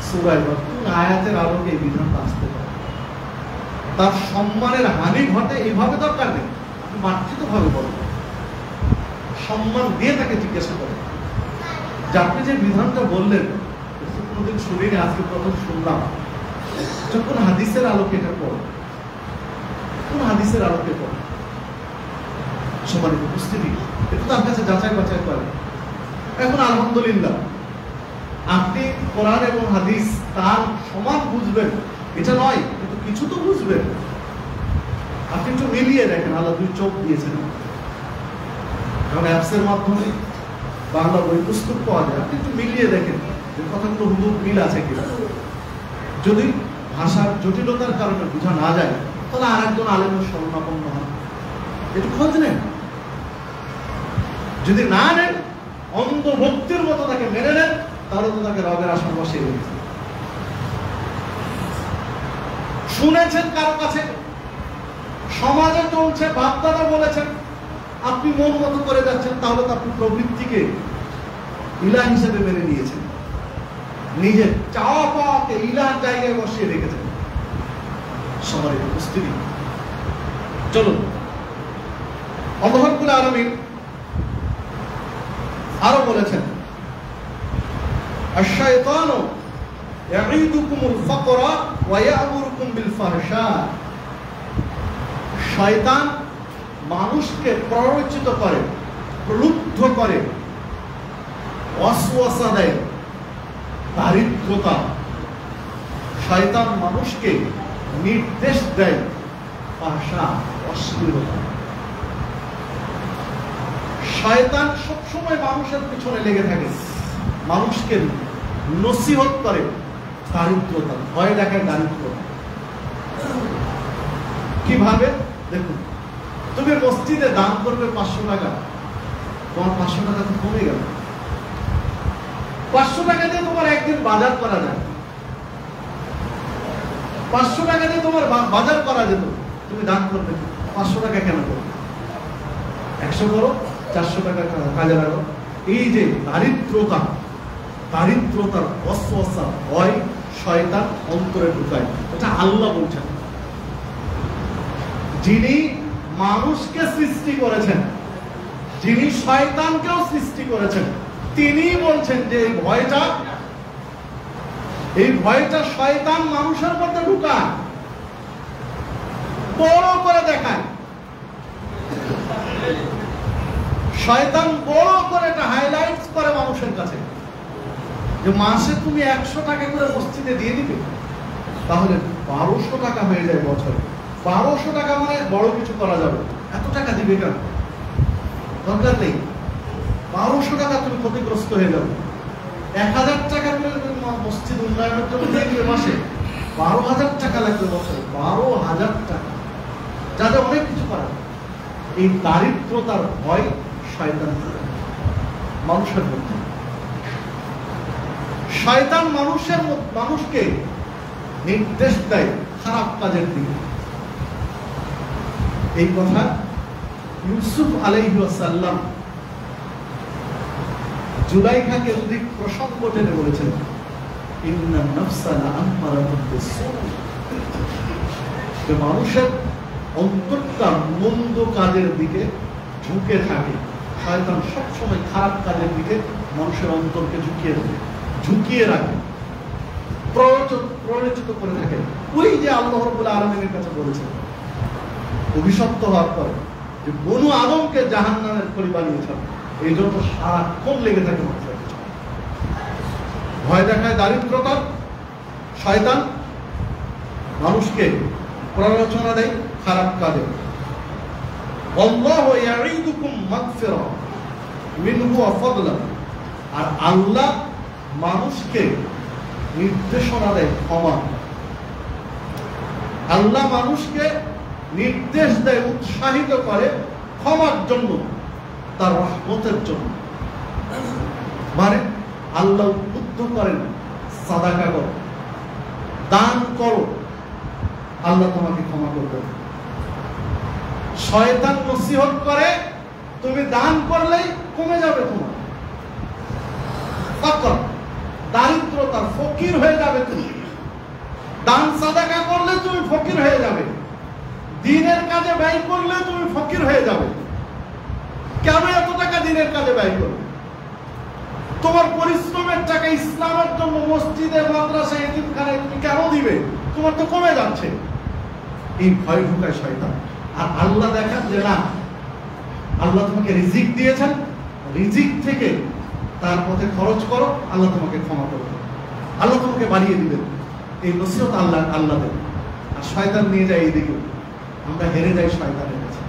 সূরায় বা কোন আয়াতের আলোকে এই বিধানটা আসতে পারে। তার সম্মানের হানি ঘটে এইভাবে দরকার নেই, আপনি মাতৃত্বভাবে বলেন, সম্মান দিয়ে তাকে জিজ্ঞাসা করেন যে আপনি যে বিধানটা বললেন কোনোদিন শুনিনি, আজকে প্রথম শুনলাম, যখন হাদিসের আলোকে এটা পড়ো, কোন হাদিসের আলোকে পড়ো, সম্মানিত উপস্থিতি, একটু তার কাছে যাচাই বাছাই করেন। এখন আলহামদুলিল্লাহ আপনি কোরআন এবং হাদিস তার সমান বুঝবেন এটা নয়, কিন্তু কিছু তো বুঝবেন। আপনি একটু মিলিয়ে দেখেন, আল্লাহ দুই চোখ দিয়েছেন, কারণ অ্যাপসের মাধ্যমে বাংলা বই পুস্তক পাওয়া যায়, আপনি একটু মিলিয়ে দেখেন যে কথাগুলো হুবহু মিল আছে কিনা। যদি ভাষার জটিলতার কারণে বোঝা না যায় তাহলে আর একজন আলেমের শরণাপন্ন হন, একটু খোঁজ নেন। যদি না নেন, অন্ধ ভক্তির মতো তাকে মেনে নেন, তাহলে তো তাকে রবের আসন বসিয়ে দিয়েছে। শুনেছেন কারো কাছে, সমাজে চলছে, বাপদাদা বলেছেন, আপনি মন মতো করে যাচ্ছেন, তাহলে তো আপনি প্রবৃত্তিকে ইলাহ হিসেবে মেনে নিয়েছেন, নিজের চাওয়া পাওয়াকে ইলাহর জায়গায় বসিয়ে রেখেছেন। সম্মানিত উপস্থিতি, চলুন আল্লাহ রাব্বুল আলামিন আরো বলেছেন, আশ-শায়তানু ইয়াঈদুকুমুল ফাকরা ওয়া ইয়া'মুরুকুম বিল ফাহশা। শয়তান মানুষকে প্ররোচিত করে, প্রলুব্ধ করে, ওয়াসওয়াসা দেয়, দারিদ্রতা। শয়তান মানুষকে নির্দেশ দেয় ফাহশা, অশ্লীলতা। শয়তান সবসময় মানুষের পিছনে লেগে থাকে, মানুষকে নসিহত করে দারিদ্রতা, ভয় দেখায় দারিদ্রতা। কিভাবে? দেখুন, তুমি মসজিদে দান করবে 500 টাকা, তোমার 500 টাকা তো কমে গেল। 500 টাকা দিয়ে তোমার একদিন বাজার করা যায়, 500 টাকা দিয়ে তোমার বাজার করা যেত, তুমি দান করবে 500 টাকা কেন করবে? 100 করো, 400 টাকা কাজে লাগো। এই যে দারিদ্রতা, দারিদ্রতার ওয়াসওয়াসা, ভয় শয়তান অন্তরে ঢুকায়, এটা আল্লাহ বলছেন। যিনি মানুষকে সৃষ্টি করেছেন, যিনি শয়তানকেও সৃষ্টি করেছেন, তিনি বলছেন যে এই ভয়টা শয়তান মানুষের মধ্যে ঢুকায়, বড় করে দেখায়। শয়তান বড় করে এটা হাইলাইটস করে মানুষের কাছে যে মাসে তুমি 100 টাকা করে মসজিদে দিয়ে দিবে, তাহলে 1200 টাকা হয়ে যায় বছরে। 1200 টাকা মানে বড় কিছু করা যাবে, এত টাকা দিবে কেন? দরকার নেই। 1200 টাকা তুমি ক্ষতিগ্রস্ত হয়ে যাবে। 1000 টাকা করে মসজিদ উন্নয়নের জন্য দিয়ে মাসে 12,000 টাকা লাগবে বছরে, 12,000 টাকা, যাতে অনেক কিছু করা। এই দারিদ্রতার ভয় শয়তান মানুষের মধ্যে। শয়তান মানুষকে নির্দেশ দেয় খারাপ কাজের দিকে। এই কথা ইউসুফ আলাইহিস সালাম জুলাইখাকে যদি প্রসঙ্গ টেনে বলেছেন, ইন্নান নাফসা লাআমারাতুন বিসসূ, যে মানুষের অন্তরটা মন্দ কাজের দিকে ঝুঁকে থাকে। শয়তান সবসময় খারাপ কাজের দিকে মানুষের অন্তরকে ঝুঁকিয়ে রাখে, প্ররোচিত করে থাকে। ওই যে আল্লাহ রাব্বুল আলামিনের কাছে বলেছেন অভিশপ্ত হওয়ার পরে যে বনু আদমকে জাহান্নামের খড়ি বানিয়েছেন, এই জন্য সারাক্ষণ লেগে থাকে মানুষের ভয় দেখায় দারিদ্রতা। শয়তান মানুষকে প্ররোচনা দেয় খারাপ কাজে। আল্লাহু ইয়াঈদুকুম মাগফিরা মিনহু ওয়া ফাদলা, আর আল্লাহ মানুষকে নির্দেশনা দেয় ক্ষমা। আল্লাহ মানুষকে নির্দেশ দেয়, উৎসাহিত করে ক্ষমার জন্য, তার রহমতের জন্য। মানে আল্লাহ উদ্বুদ্ধ করেন সাদাকা করো, দান করো, আল্লাহ তোমাকে ক্ষমা করবে। শয়তান নসিহত করে তুমি দান করলেই কমে যাবে তোমার ফাকর, দারিদ্রতার ফকির হয়ে যাবে তুমি। দান সাদাকা করলে তুমি ফকির হয়ে যাবে, দিনের কাজে ব্যয় করলে তুমি ফকির হয়ে যাবে। কেন এত টাকা দিনের কাজে ব্যয় করবে? তোমার পরিশ্রমের টাকা ইসলামের জন্য মসজিদে, মাদ্রাসায়, এতিমখানায় তুমি কেন দিবে? তোমার তো কমে যাচ্ছে। এই ভয় ঢুকায় শয়তান। আর আল্লাহ দেখান যে না, আল্লাহ তোমাকে রিজিক দিয়েছেন, রিজিক থেকে তার পথে খরচ করো, আল্লাহ তোমাকে ক্ষমা করবে, আল্লাহ তোমাকে বাড়িয়ে দিবেন। এই নসিহত আল্লাহ দেন। আর শয়তান নিয়ে যায় এইদিকে, আমরা হেরে যাই শয়তানের কাছে।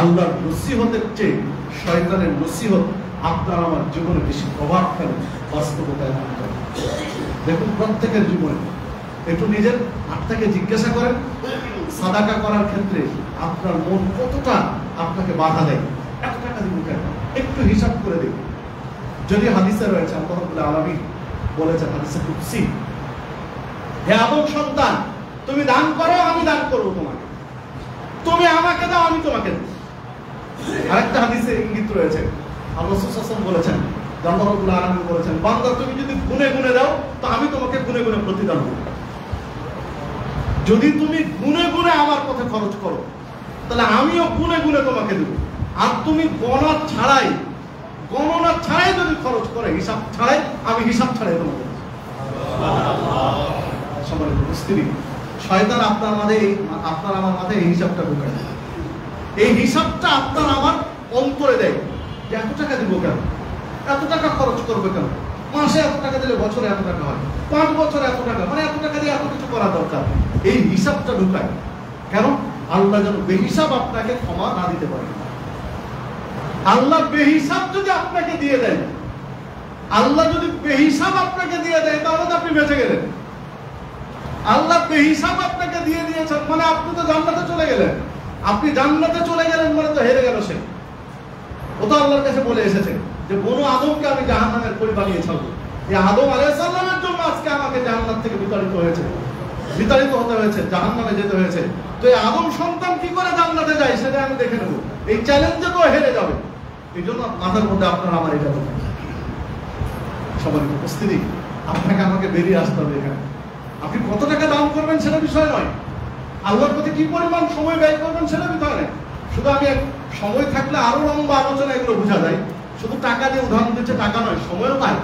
আল্লাহর নসিহতের চেয়ে শয়তানের নসিহত আপনার আমার জীবনে বেশি প্রভাব ফেলে, বাস্তবতায়। দেখুন প্রত্যেকের জীবনে একটু নিজের আত্মাকে জিজ্ঞাসা করেন, সাদাকা করার ক্ষেত্রে আপনার মন কতটা আপনাকে বাধা দেয়। এত টাকা দিব কেন? একটু হিসাব করে দেখুন। যদি হাদিসে রয়েছে, আল্লাহ রাব্বুল আলামিন বলেছেন হাদিসে কুদসি, হে আদম সন্তান, তুমি দান করো, আমি দান করবো তোমাকে, তুমি আমাকে দাও, আমি তোমাকে দেব। আরেকটা হাদিসে ইঙ্গিত রয়েছে, আল্লাহ রাসূল সাল্লাল্লাহু আলাইহি ওয়াসাল্লাম বলেছেন, আল্লাহ রাব্বুল আলামিন বলেছেন, বান্দা তুমি যদি গুনে গুনে দাও তো আমি তোমাকে গুনে গুনে প্রতিদান দেব। যদি তুমি গুনে গুনে আমার পথে খরচ করো তাহলে আমিও গুনে গুনে তোমাকে দেব। আর তুমি গণনা ছাড়াই যদি খরচ করে, হিসাব ছাড়াই, আমি হিসাব ছাড়াই তোমাকে দেব। সম্মানিত উপস্থিতি, শয়তান আপনার আমার মাথায় এই হিসাবটা ঢুকায়। এই হিসাবটা আপনার আমার অন্তরে দেয় যে এত টাকা দিব কেন, এত টাকা খরচ করবে কেন, মাসে এত টাকা দিলে বছরে এত টাকা হয়, 5 বছরে এত টাকা, মানে এত টাকা দিয়ে এত কিছু করা দরকার। এই হিসাবটা ঢুকায় কেন? আল্লাহ যেন বেহিসাব আপনাকে ক্ষমা না দিতে পারে। আল্লাহ বেহিসাব যদি আপনাকে দিয়ে দেয়, আল্লাহ যদি বেহিসাব আপনাকে দিয়ে দেয়, তাহলে তো আপনি বেঁচে গেলেন। আল্লাহ বেহিসাব আপনাকে দিয়ে দিয়েছেন মানে আপনি তো জান্নাতে চলে গেলেন। আপনি জান্নাতে চলে গেলেন মানে তো হেরে গেল সে। ও তো আল্লাহর কাছে বলে এসেছে যে বনু আদমকে আমি জাহান্নামের পরি বানিয়ে ছাড়বো। এই আদম আলাইহিস সালামের জন্য আজকে আমাকে জান্নাত থেকে বিতাড়িত হতে হয়েছে, জাহান্নামে যেতে হয়েছে। তো এই আদম সন্তান কি করে জান্নাতে যায় সেটা আমি দেখে নেব। এই চ্যালেঞ্জে তো হেরে যাবে। এই জন্য মাথার মধ্যে আপনার আমার এটা বলতে সবার উপস্থিতি, আপনাকে আমাকে বেরিয়ে আসতে হবে এখানে। আপনি কত টাকা দান করবেন সেটা বিষয় নয়, আল্লাহর প্রতি কি পরিমাণ সময় ব্যয় করবেন সেটা বিষয় নয়। শুধু আমি সময় থাকলে আরো লম্বা আলোচনা এগুলো বোঝা যায়। শুধু টাকা দিয়ে উদাহরণ দিচ্ছে, টাকা নয়, সময়ও তাই।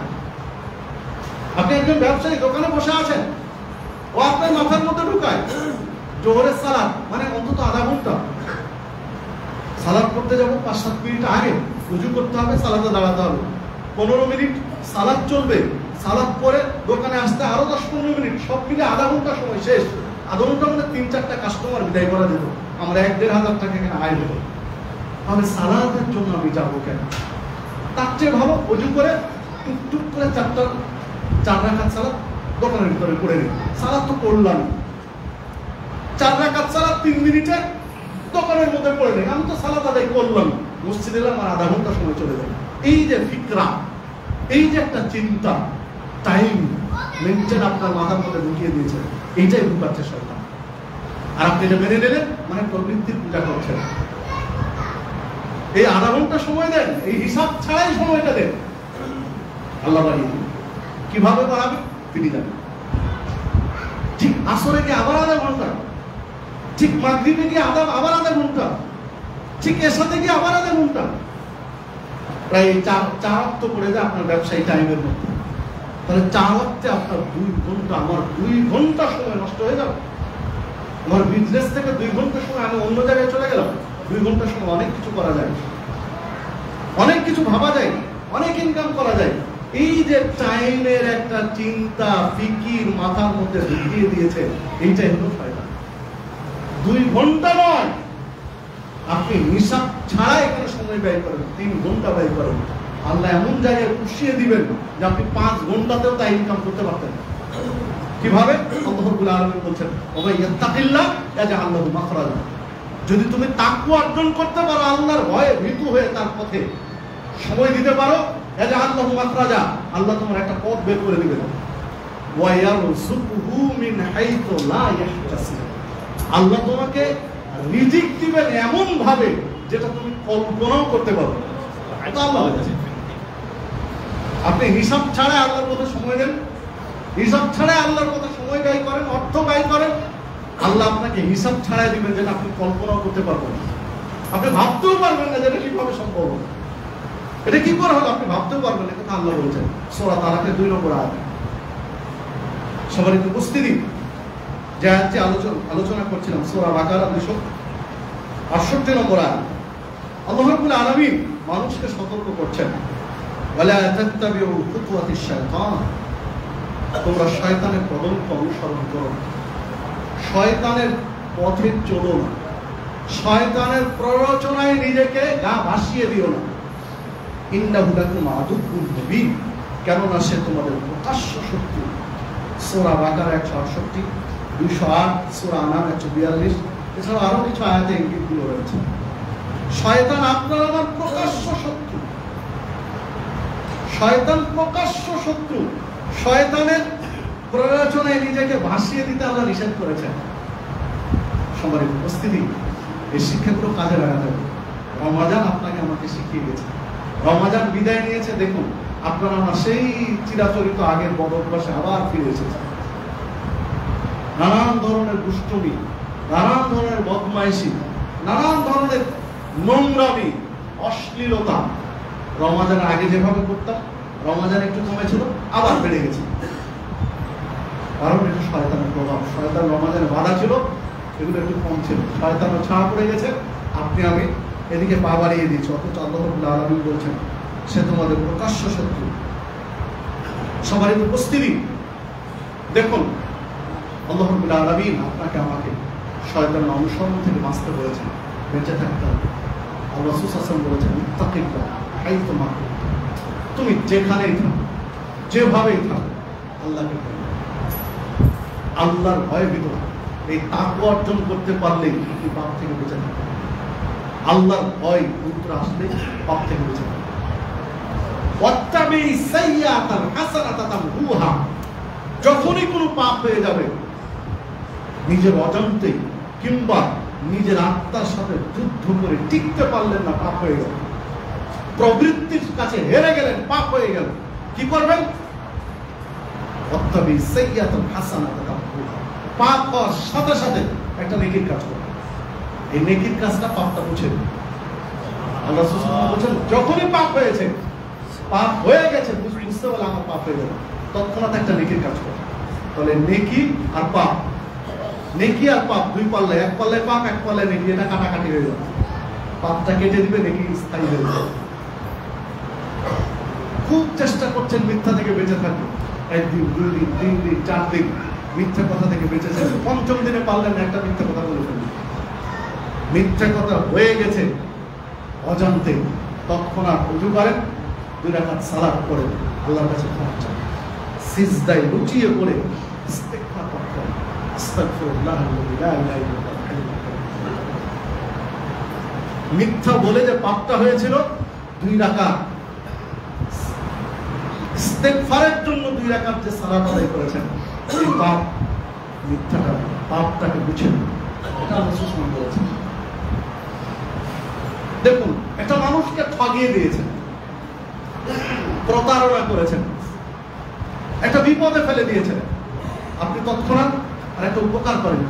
আপনি একজন ব্যবসায়ী দোকানে বসে আছেন, ও আপনার মাথার মধ্যে ঢুকায় জোহরের সালাদ মানে অন্তত আধা ঘন্টা সালাদ করতে যাবো, 5-7 মিনিট আগে উজু করতে হবে, সালাদে দাঁড়াতে হবে, 15 মিনিট সালাদ চলবে, সালাদ পরে দোকানে আসতে আরো 10-15 মিনিট, সব মিলে আধা ঘন্টা সময় শেষ। আধা ঘন্টা মানে 3-4টা কাস্টমার বিদায় করা যেত, আমরা 1-1.5 হাজার টাকা এখানে আয় হতো। তাহলে সালাদের জন্য আমি যাবো কেন? তার চেয়ে ভালো উজু করে টুকটুক করে 4 রাকাত সালাদ দোকানের ভিতরে করে নিই। সালাদ তো করলাম, 4 রাকাত সালাদ 3 মিনিটে দোকানের মধ্যে পড়ে নেই, আমি তো সালাদ আদায় করলাম, মসজিদে এলাম আর আধা ঘন্টা সময় চলে যায়। এই যে ফিকরা, এই যে একটা চিন্তা, টাইম মেনটেন আপনার মাথার মধ্যে ঢুকিয়ে দিয়েছে, এইটাই ঢুকাচ্ছে শয়তান। আর আপনি এটা মেনে নিলেন মানে প্রবৃত্তির পূজা করছেন। এই আধা ঘন্টা সময় দেন, এই হিসাব ছাড়াই সময়টা দেন, আল্লাহ বাড়িয়ে দিন। কিভাবে বাড়াবে তিনি জানেন। ঠিক আসরে গিয়ে আবার আধা ঘন্টা, ঠিক মাগরিবে গিয়ে আবার আধা ঘন্টা, ঠিক এর সাথে গিয়ে আবার আধা ঘন্টা, প্রায় 4 ওয়াক্ত পড়ে যায় আপনার ব্যবসায়ী টাইমের মধ্যে। তাহলে 4 ওয়াক্তে আপনার 2 ঘন্টা, আমার 2 ঘন্টা সময় নষ্ট হয়ে যাবে। আমার বিজনেস থেকে 2 ঘন্টা সময় আমি অন্য জায়গায় চলে গেলাম। 2 ঘন্টা সময় অনেক কিছু করা যায়, অনেক কিছু ভাবা যায়, অনেক ইনকাম করা যায়। এই যে টাইমের একটা চিন্তা ফিকির মাথার মধ্যে ঢুকিয়ে দিয়েছে, এইটাই হলো শয়তান। 2 ঘন্টা নয়, আপনি হিসাব ছাড়া এখানে সময় ব্যয় করেন, 3 ঘন্টা ব্যয় করেন, আল্লাহ এমন জায়গায় পুষিয়ে দিবেন যে আপনি 5 ঘন্টাতেও তাই ইনকাম করতে পারতেন। কিভাবে? আল্লাহ রাব্বুল আলামিন বলছেন, ওয়া ইয়াত্তাকিল্লাহ ইয়াজআল লাহু মাখরাজা। যদি তুমি তাকওয়া অর্জন করতে পারো, আল্লাহর ভয়ে ভীতু হয়ে তার পথে সময় দিতে পারো, ইয়াজআল লাহু মাখরাজা, আল্লাহ তোমার একটা পথ বের করে দিবেন। ওয়া ইয়ারযুকুহু মিন হাইতু লা ইয়াহতাসিব, আল্লাহ তোমাকে রিজিক দিবেন এমন ভাবে যেটা তুমি কল্পনাও করতে পারো। এটা আল্লাহ বলেছে। আপনি হিসাব ছাড়া আল্লাহর পথে সময় দেন, হিসাব ছাড়া আল্লাহর পথে সময় ব্যয় করেন, অর্থ ব্যয় করেন, আল্লাহ আপনাকে হিসাব ছাড়াই দিবেন যেটা আপনি কল্পনাও করতে পারবেন না। আপনি ভাবতেও পারবেন না যেটা কিভাবে সম্ভব হবে, এটা কি করে হলো আপনি ভাবতেও পারবেন না। কথা আল্লাহ বলছেন সূরা তালাকের 2 নম্বর আয়াত। সবার একটু উপস্থিতি যে আজকে আলোচনা করছিলাম সূরা বাকারা 268 নম্বর আয়াত। আল্লাহ রাব্বুল আলামিন মানুষকে সতর্ক করছেন, ওয়ালা তাত্তাবিউ খুতুওয়াতিশ শায়তান, তোমরা শয়তানের পদঙ্ক অনুসরণ করো না, শয়তানের পথে চলো না, শয়তানের প্ররোচনায় নিজেকে গা ভাসিয়ে দিও না। ইন্নাহু লাকুম আদুউন মুবিন, কেননা সে তোমাদের প্রকাশ্য শত্রু। সূরা বাকারা 168, 208, সূরা আনাম 142, এছাড়া আরো কিছু আয়াতে ইঙ্গিতগুলো রয়েছে। শয়তান আপনার আমার প্রকাশ্য শত্রু, শয়তান প্রকাশ্য শত্রু। শয়তানের প্ররোচনায় নিজেকে ভাসিয়ে দিতে আল্লাহ নিষেধ করেছেন। সবার উপস্থিতি, এই শিক্ষাগুলো কাজে লাগাতে হবে। রমাজান আপনাকে আমাকে শিখিয়ে গেছে, রমাজান বিদায় নিয়েছে, দেখুন আপনারা আমার সেই চিরাচরিত আগের বদভ্যাসে আবার ফিরে এসেছে। নানান ধরনের দুষ্টুমি, নানান ধরনের বদমাইশি, নানান ধরনের নোংরামি, অশ্লীলতা রমাজানের আগে যেভাবে করতাম, রমাজান একটু কমেছিল, আবার বেড়ে গেছে। কারণ এটা শয়তানের প্রভাব। শয়তান রমাজানে বাধা ছিল, এগুলো একটু কম ছিল, শয়তানও ছাড়া পড়ে গেছে, আপনি আমি এদিকে পা বাড়িয়ে দিয়েছি। অথচ আল্লাহ রাব্বুল আলামিন বলছেন সে তোমাদের প্রকাশ্য শত্রু। সবারই উপস্থিতি, দেখুন আল্লাহ রাব্বুল আলামিন আপনাকে আমাকে শয়তানের অনুসরণ থেকে বাঁচতে বলেছেন, বেঁচে থাকতে হবে। রাসূল সাল্লাল্লাহু আলাইহি ওয়াসাল্লাম বলেছেন ইত্তাকিল্লাহ হাইতুমা কুনতুম, তুমি যেখানেই থাকো যেভাবেই থাকো আল্লাহকে ভয় করো, আল্লাহর ভয়ে ভিতর এই তাকওয়া অর্জন করতে পারলেই আপনি পাপ থেকে বেঁচে থাকবেন। আল্লাহর ভয় ভিতরে আসলে পাপ থেকে বেঁচে থাকবেন। ওয়াত্তাবি সাইয়্যাতাল হাসানাতা তামহুহা, যখনই কোনো পাপ হয়ে যাবে নিজের অজান্তে কিংবা নিজের আত্মার সাথে যুদ্ধ করে টিকতে পারলেন না, পাপ হয়ে গেল, প্রবৃত্তির কাছে হেরে গেলেন, পাপ হয়ে গেল, কি করবেন? ওয়াত্তাবি সাইয়্যাতাল হাসানাতা তামহুহা, পাপ হওয়ার সাথে সাথে একটা নেকির কাজ করবেন। এই নেকির কাজটা পাপটা মুছে দেবে। আল্লাহ সুবহানাহু ওয়া তাআলা বলেন যখনই পাপ হয়েছে, পাপ হয়ে গেছে, বুঝতে পারলে আমার পাপ হয়ে গেল, তৎক্ষণাৎ একটা নেকির কাজ করো। তাহলে নেকি আর পাপ, নেকি আর পাপ দুই পাল্লায়, এক পাল্লায় পাপ এক পাল্লায় নেকি, এটা কাটাকাটি হয়ে যাবে। পাপটা কেটে দিবে, নেকি স্থায়ী হয়ে যাবে। খুব চেষ্টা করছেন মিথ্যা থেকে বেঁচে থাকবে, একদিন দুই দিন তিন দিন চার দিন মিথ্যা কথা থেকে বেঁচেছেন, পঞ্চম দিনে পারলেন একটা মিথ্যা কথা বলে ফেললেন, মিথ্যা কথা হয়ে গেছে অজান্তে, তৎক্ষণাৎ ওযু করেন, 2 রাকাত সালাত পড়েন, আল্লাহর কাছে ক্ষমা চান, সিজদায় লুটিয়ে পড়ে ইস্তিগফার করেন, আস্তাগফিরুল্লাহ আল্লাযী লা ইলাহা ইল্লাল্লাহ। মিথ্যা বলে যে পাপটা হয়েছিল 2 রাকাত ইস্তিগফারের জন্য 2 রাকাত যে সালাত আদায় করেছেন, এই পাপ মিথ্যাটা পাপটাকে মুছে দেবে। এটা রাসূল সাল্লাল্লাহু বলেছেন। দেখুন, একটা মানুষকে ঠগিয়ে দিয়েছেন, প্রতারণা করেছেন, একটা বিপদে ফেলে দিয়েছেন, আপনি তৎক্ষণাৎ আর একটা উপকার করেন,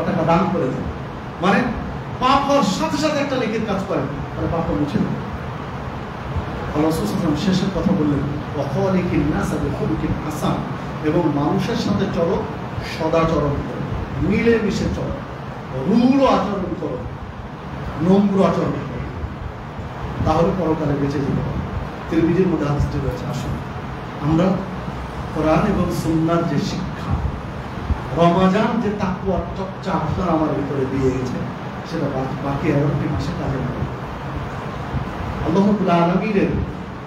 টাকা দান করেছেন, মানে পাপ হওয়ার সাথে সাথে একটা নেকির কাজ করেন, তাহলে পাপটা মুছে দেবে। রাসূল সাল্লাল্লাহু আলাইহি ওয়াসাল্লাম শেষে কথা বললেন ওয়াখালিকিন নাসা বিখুলকিন হাসান, এবং মানুষের সাথে চলো সদাচরণ করো, মিলে মিশে চলো, রূঢ় আচরণ করো, নম্র আচরণ করো, তাহলে পরকালে বেঁচে যেতে পারবে। তিরমিজির মধ্যে হাদিসটি রয়েছে। আসুন আমরা কোরআন এবং সুন্নাহর যে শিক্ষা, রমাজান যে তাকওয়ার চর্চা আপনার আমার ভিতরে দিয়ে গেছে, সেটা বাকি 11টি মাসে কাজে লাগে। আল্লাহ রাব্বুল আলামিনের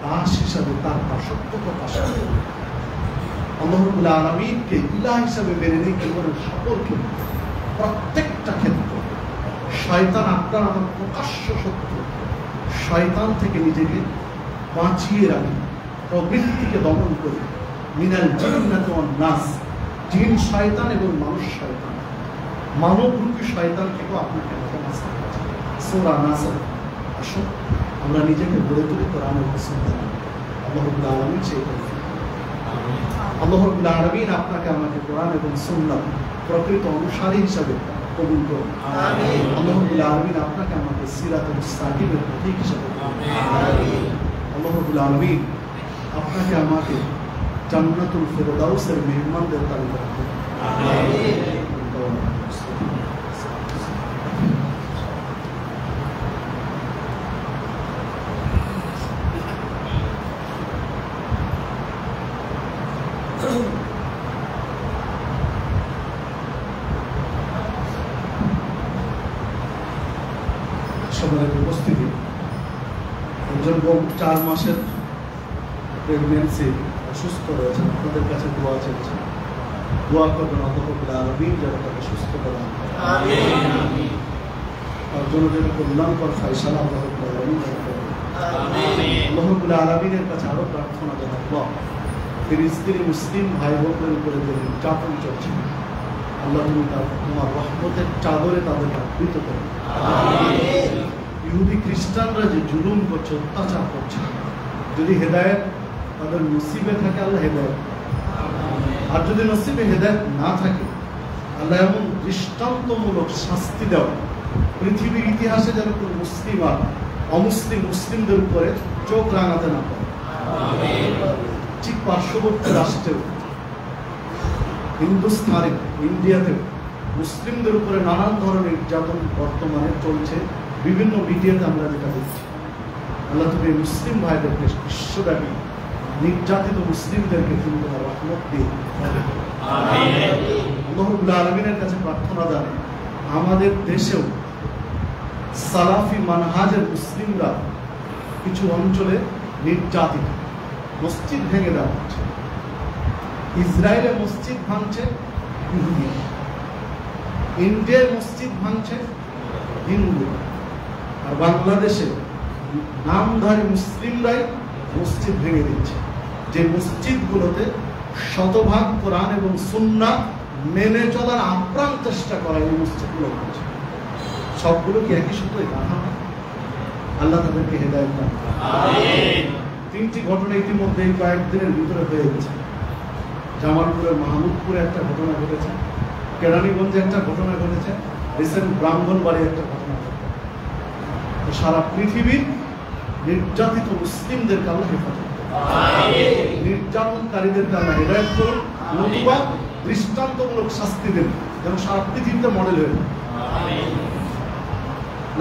দাস হিসাবে তার দাসত্ব প্রকাশ করে, আল্লাহ রাব্বুল আলামিনকে ইলাহ হিসাবে মেনে নিয়ে জীবনের সকলকে প্রত্যেকটা ক্ষেত্রে শয়তান আপনার আমার প্রকাশ্য শত্রু, শয়তান থেকে নিজেকে বাঁচিয়ে রাখি, প্রবৃত্তিকে দমন করি, মিনাল জিন্নাতি ওয়ান নাস, জিন শয়তান এবং মানুষ শয়তান, মানবরূপী শয়তান থেকেও আপনাকে আমাকে বাঁচতে হবে। সূরা নাস। আসুন আমরা নিজেকে গড়ে তুলি কোরআন এবং সুন্নাহ। আল্লাহ রাব্বুল আলামিন সেই তৌফিক। আমিন। আল্লাহ রাব্বুল আলামিন আপনাকে আমাকে কোরআন এবং সুন্নাহ প্রকৃত অনুসারী হিসাবে কবুল করুন। আমিন। আল্লাহ রাব্বুল আলামিন আপনাকে আমাকে সিরাতুল মুস্তাকিমের প্রতীক হিসাবে কবুল করুন। আমিন। আল্লাহ রাব্বুল আলামিন আপনাকে আমাকে জান্নাতুল ফিরদাউসের মেহমানদের তালিকায় রাখুন। আমিন। সম্মানিত উপস্থিতি, একজন 4 মাসের প্রেগন্যান্সি অসুস্থ রয়েছেন, আপনাদের কাছে দোয়া চাইছেন, দোয়া করবেন আল্লাহ রাব্বুল আলামিন যেন তাকে সুস্থ করেন। আমিন। তার জন্য যেন কল্যাণকর ফয়সালা আল্লাহ রাব্বুল আলামিন করেন। আমিন। আল্লাহ রাব্বুল আলামিনের কাছে আরো প্রার্থনা জানাবো, ফিলিস্তিনি মুসলিম ভাই বোনদের উপরে যে নির্যাতন চলছে, আল্লাহ তুমি তোমার রহমতের চাদরে তাদেরকে আবৃত করো। আমিন। ইহুদি খ্রিস্টানরা যে জুলুম করছে, অত্যাচার করছে, যদি হেদায়েত তাদের নসিবে থাকে আল্লাহ হেদায়েত, আর যদি নসিবে হেদায়েত না থাকে আল্লাহ এমন দৃষ্টান্তমূলক শাস্তি দাও, পৃথিবীর ইতিহাসে যেন কোনো মুসলিম আর অমুসলিম মুসলিমদের উপরে চোখ রাঙাতে না পারে। ঠিক পার্শ্ববর্তী রাষ্ট্রেও, হিন্দুস্তানে, ইন্ডিয়াতে মুসলিমদের উপরে নানান ধরনের নির্যাতন বর্তমানে চলছে, বিভিন্ন মিডিয়াতে আমরা যেটা দেখছি। আল্লাহ তুমি মুসলিম ভাইদেরকে, বিশ্বব্যাপী নির্যাতিত মুসলিমদেরকে তুমি তোমার রহমত দিয়ে আল্লাহ রাব্বুল আলামিনের কাছে প্রার্থনা জানাই, আমাদের দেশেও সালাফি মানহাজের মুসলিমরা কিছু অঞ্চলে নির্যাতিত, মসজিদ ভেঙে দেওয়া হচ্ছে। ইসরায়েলে মসজিদ ভাঙছে ইহুদি, ইন্ডিয়ায় মসজিদ ভাঙছে হিন্দু, আর বাংলাদেশে নামধারী মুসলিমরাই মসজিদ ভেঙে দিচ্ছে। যে মসজিদগুলোতে শতভাগ কোরআন এবং সুন্নাহ মেনে চলার আপ্রাণ চেষ্টা করা, এই মসজিদগুলো ভাঙছে। সবগুলো কি একই সূত্রে গাঁথা হয়? আল্লাহ তাদেরকে হেদায়েত দান করুন। আমিন। 3টি ঘটনা ইতিমধ্যে এই কয়েকদিনের ভিতরে হয়ে গেছে। জামালপুরের মাহমুদপুরে একটা ঘটনা ঘটেছে, কেরানীগঞ্জে একটা ঘটনা ঘটেছে, রিসেন্ট ব্রাহ্মণবাড়ি একটা ঘটনা ঘটেছে। তো সারা পৃথিবীর নির্যাতিত মুসলিমদেরকে আল্লাহ হেফাজত করুন, নির্যাতনকারীদেরকে আল্লাহ হেদায়েত করুন, নতুবা দৃষ্টান্তমূলক শাস্তি দেন, যেন সারা পৃথিবীতে মডেল হয়ে যায়।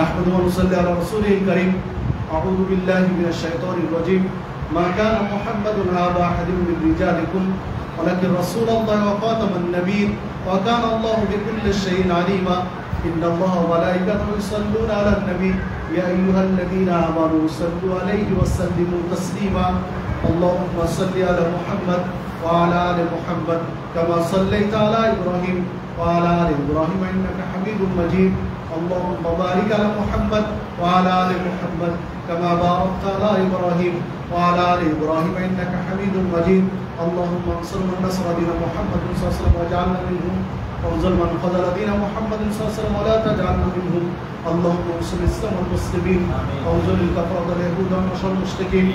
نحمد ونصلي على رسوله الكريم. أعوذ بالله من الشيطان الرجيم. ما كان محمد أبا أحد من رجالكم ولكن رسول الله وخاتم النبيين وكان الله بكل شيء عليما. إن الله وملائكته يصلون على النبي يا أيها الذين آمنوا صلوا عليه وسلموا تسليما. اللهم صل على محمد وعلى آل محمد كما صليت على إبراهيم وعلى آل إبراهيم إنك حميد مجيد. اللهم بارك على محمد وعلى آل محمد كما باركت على إبراهيم وعلى آل إبراهيم إنك حميد مجيد. اللهم انصر من نصر دين محمد صلى الله عليه وسلم واجعلنا منهم، واخذل من خذل دين محمد صلى الله عليه وسلم ولا تجعلنا منهم. اللهم انصر الإسلام والمسلمين واخذل الكفرة اليهود والنصارى المشركين.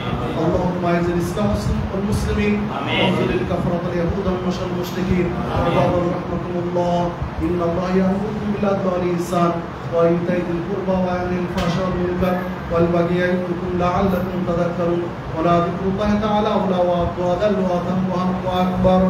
اللهم اعز الإسلام والمسلمين واخذل الكفرة اليهود والنصارى المشركين. عباد رحمكم الله، إن الله يأمركم بالعدل والإحسان وإيتاء ذي القربى وينهى عن الفحشاء والمنكر والبغي يعظكم لعلكم تذكرون. ولذكر الله تعالى أعلى وأقوى وأجل وأتم وأكبر.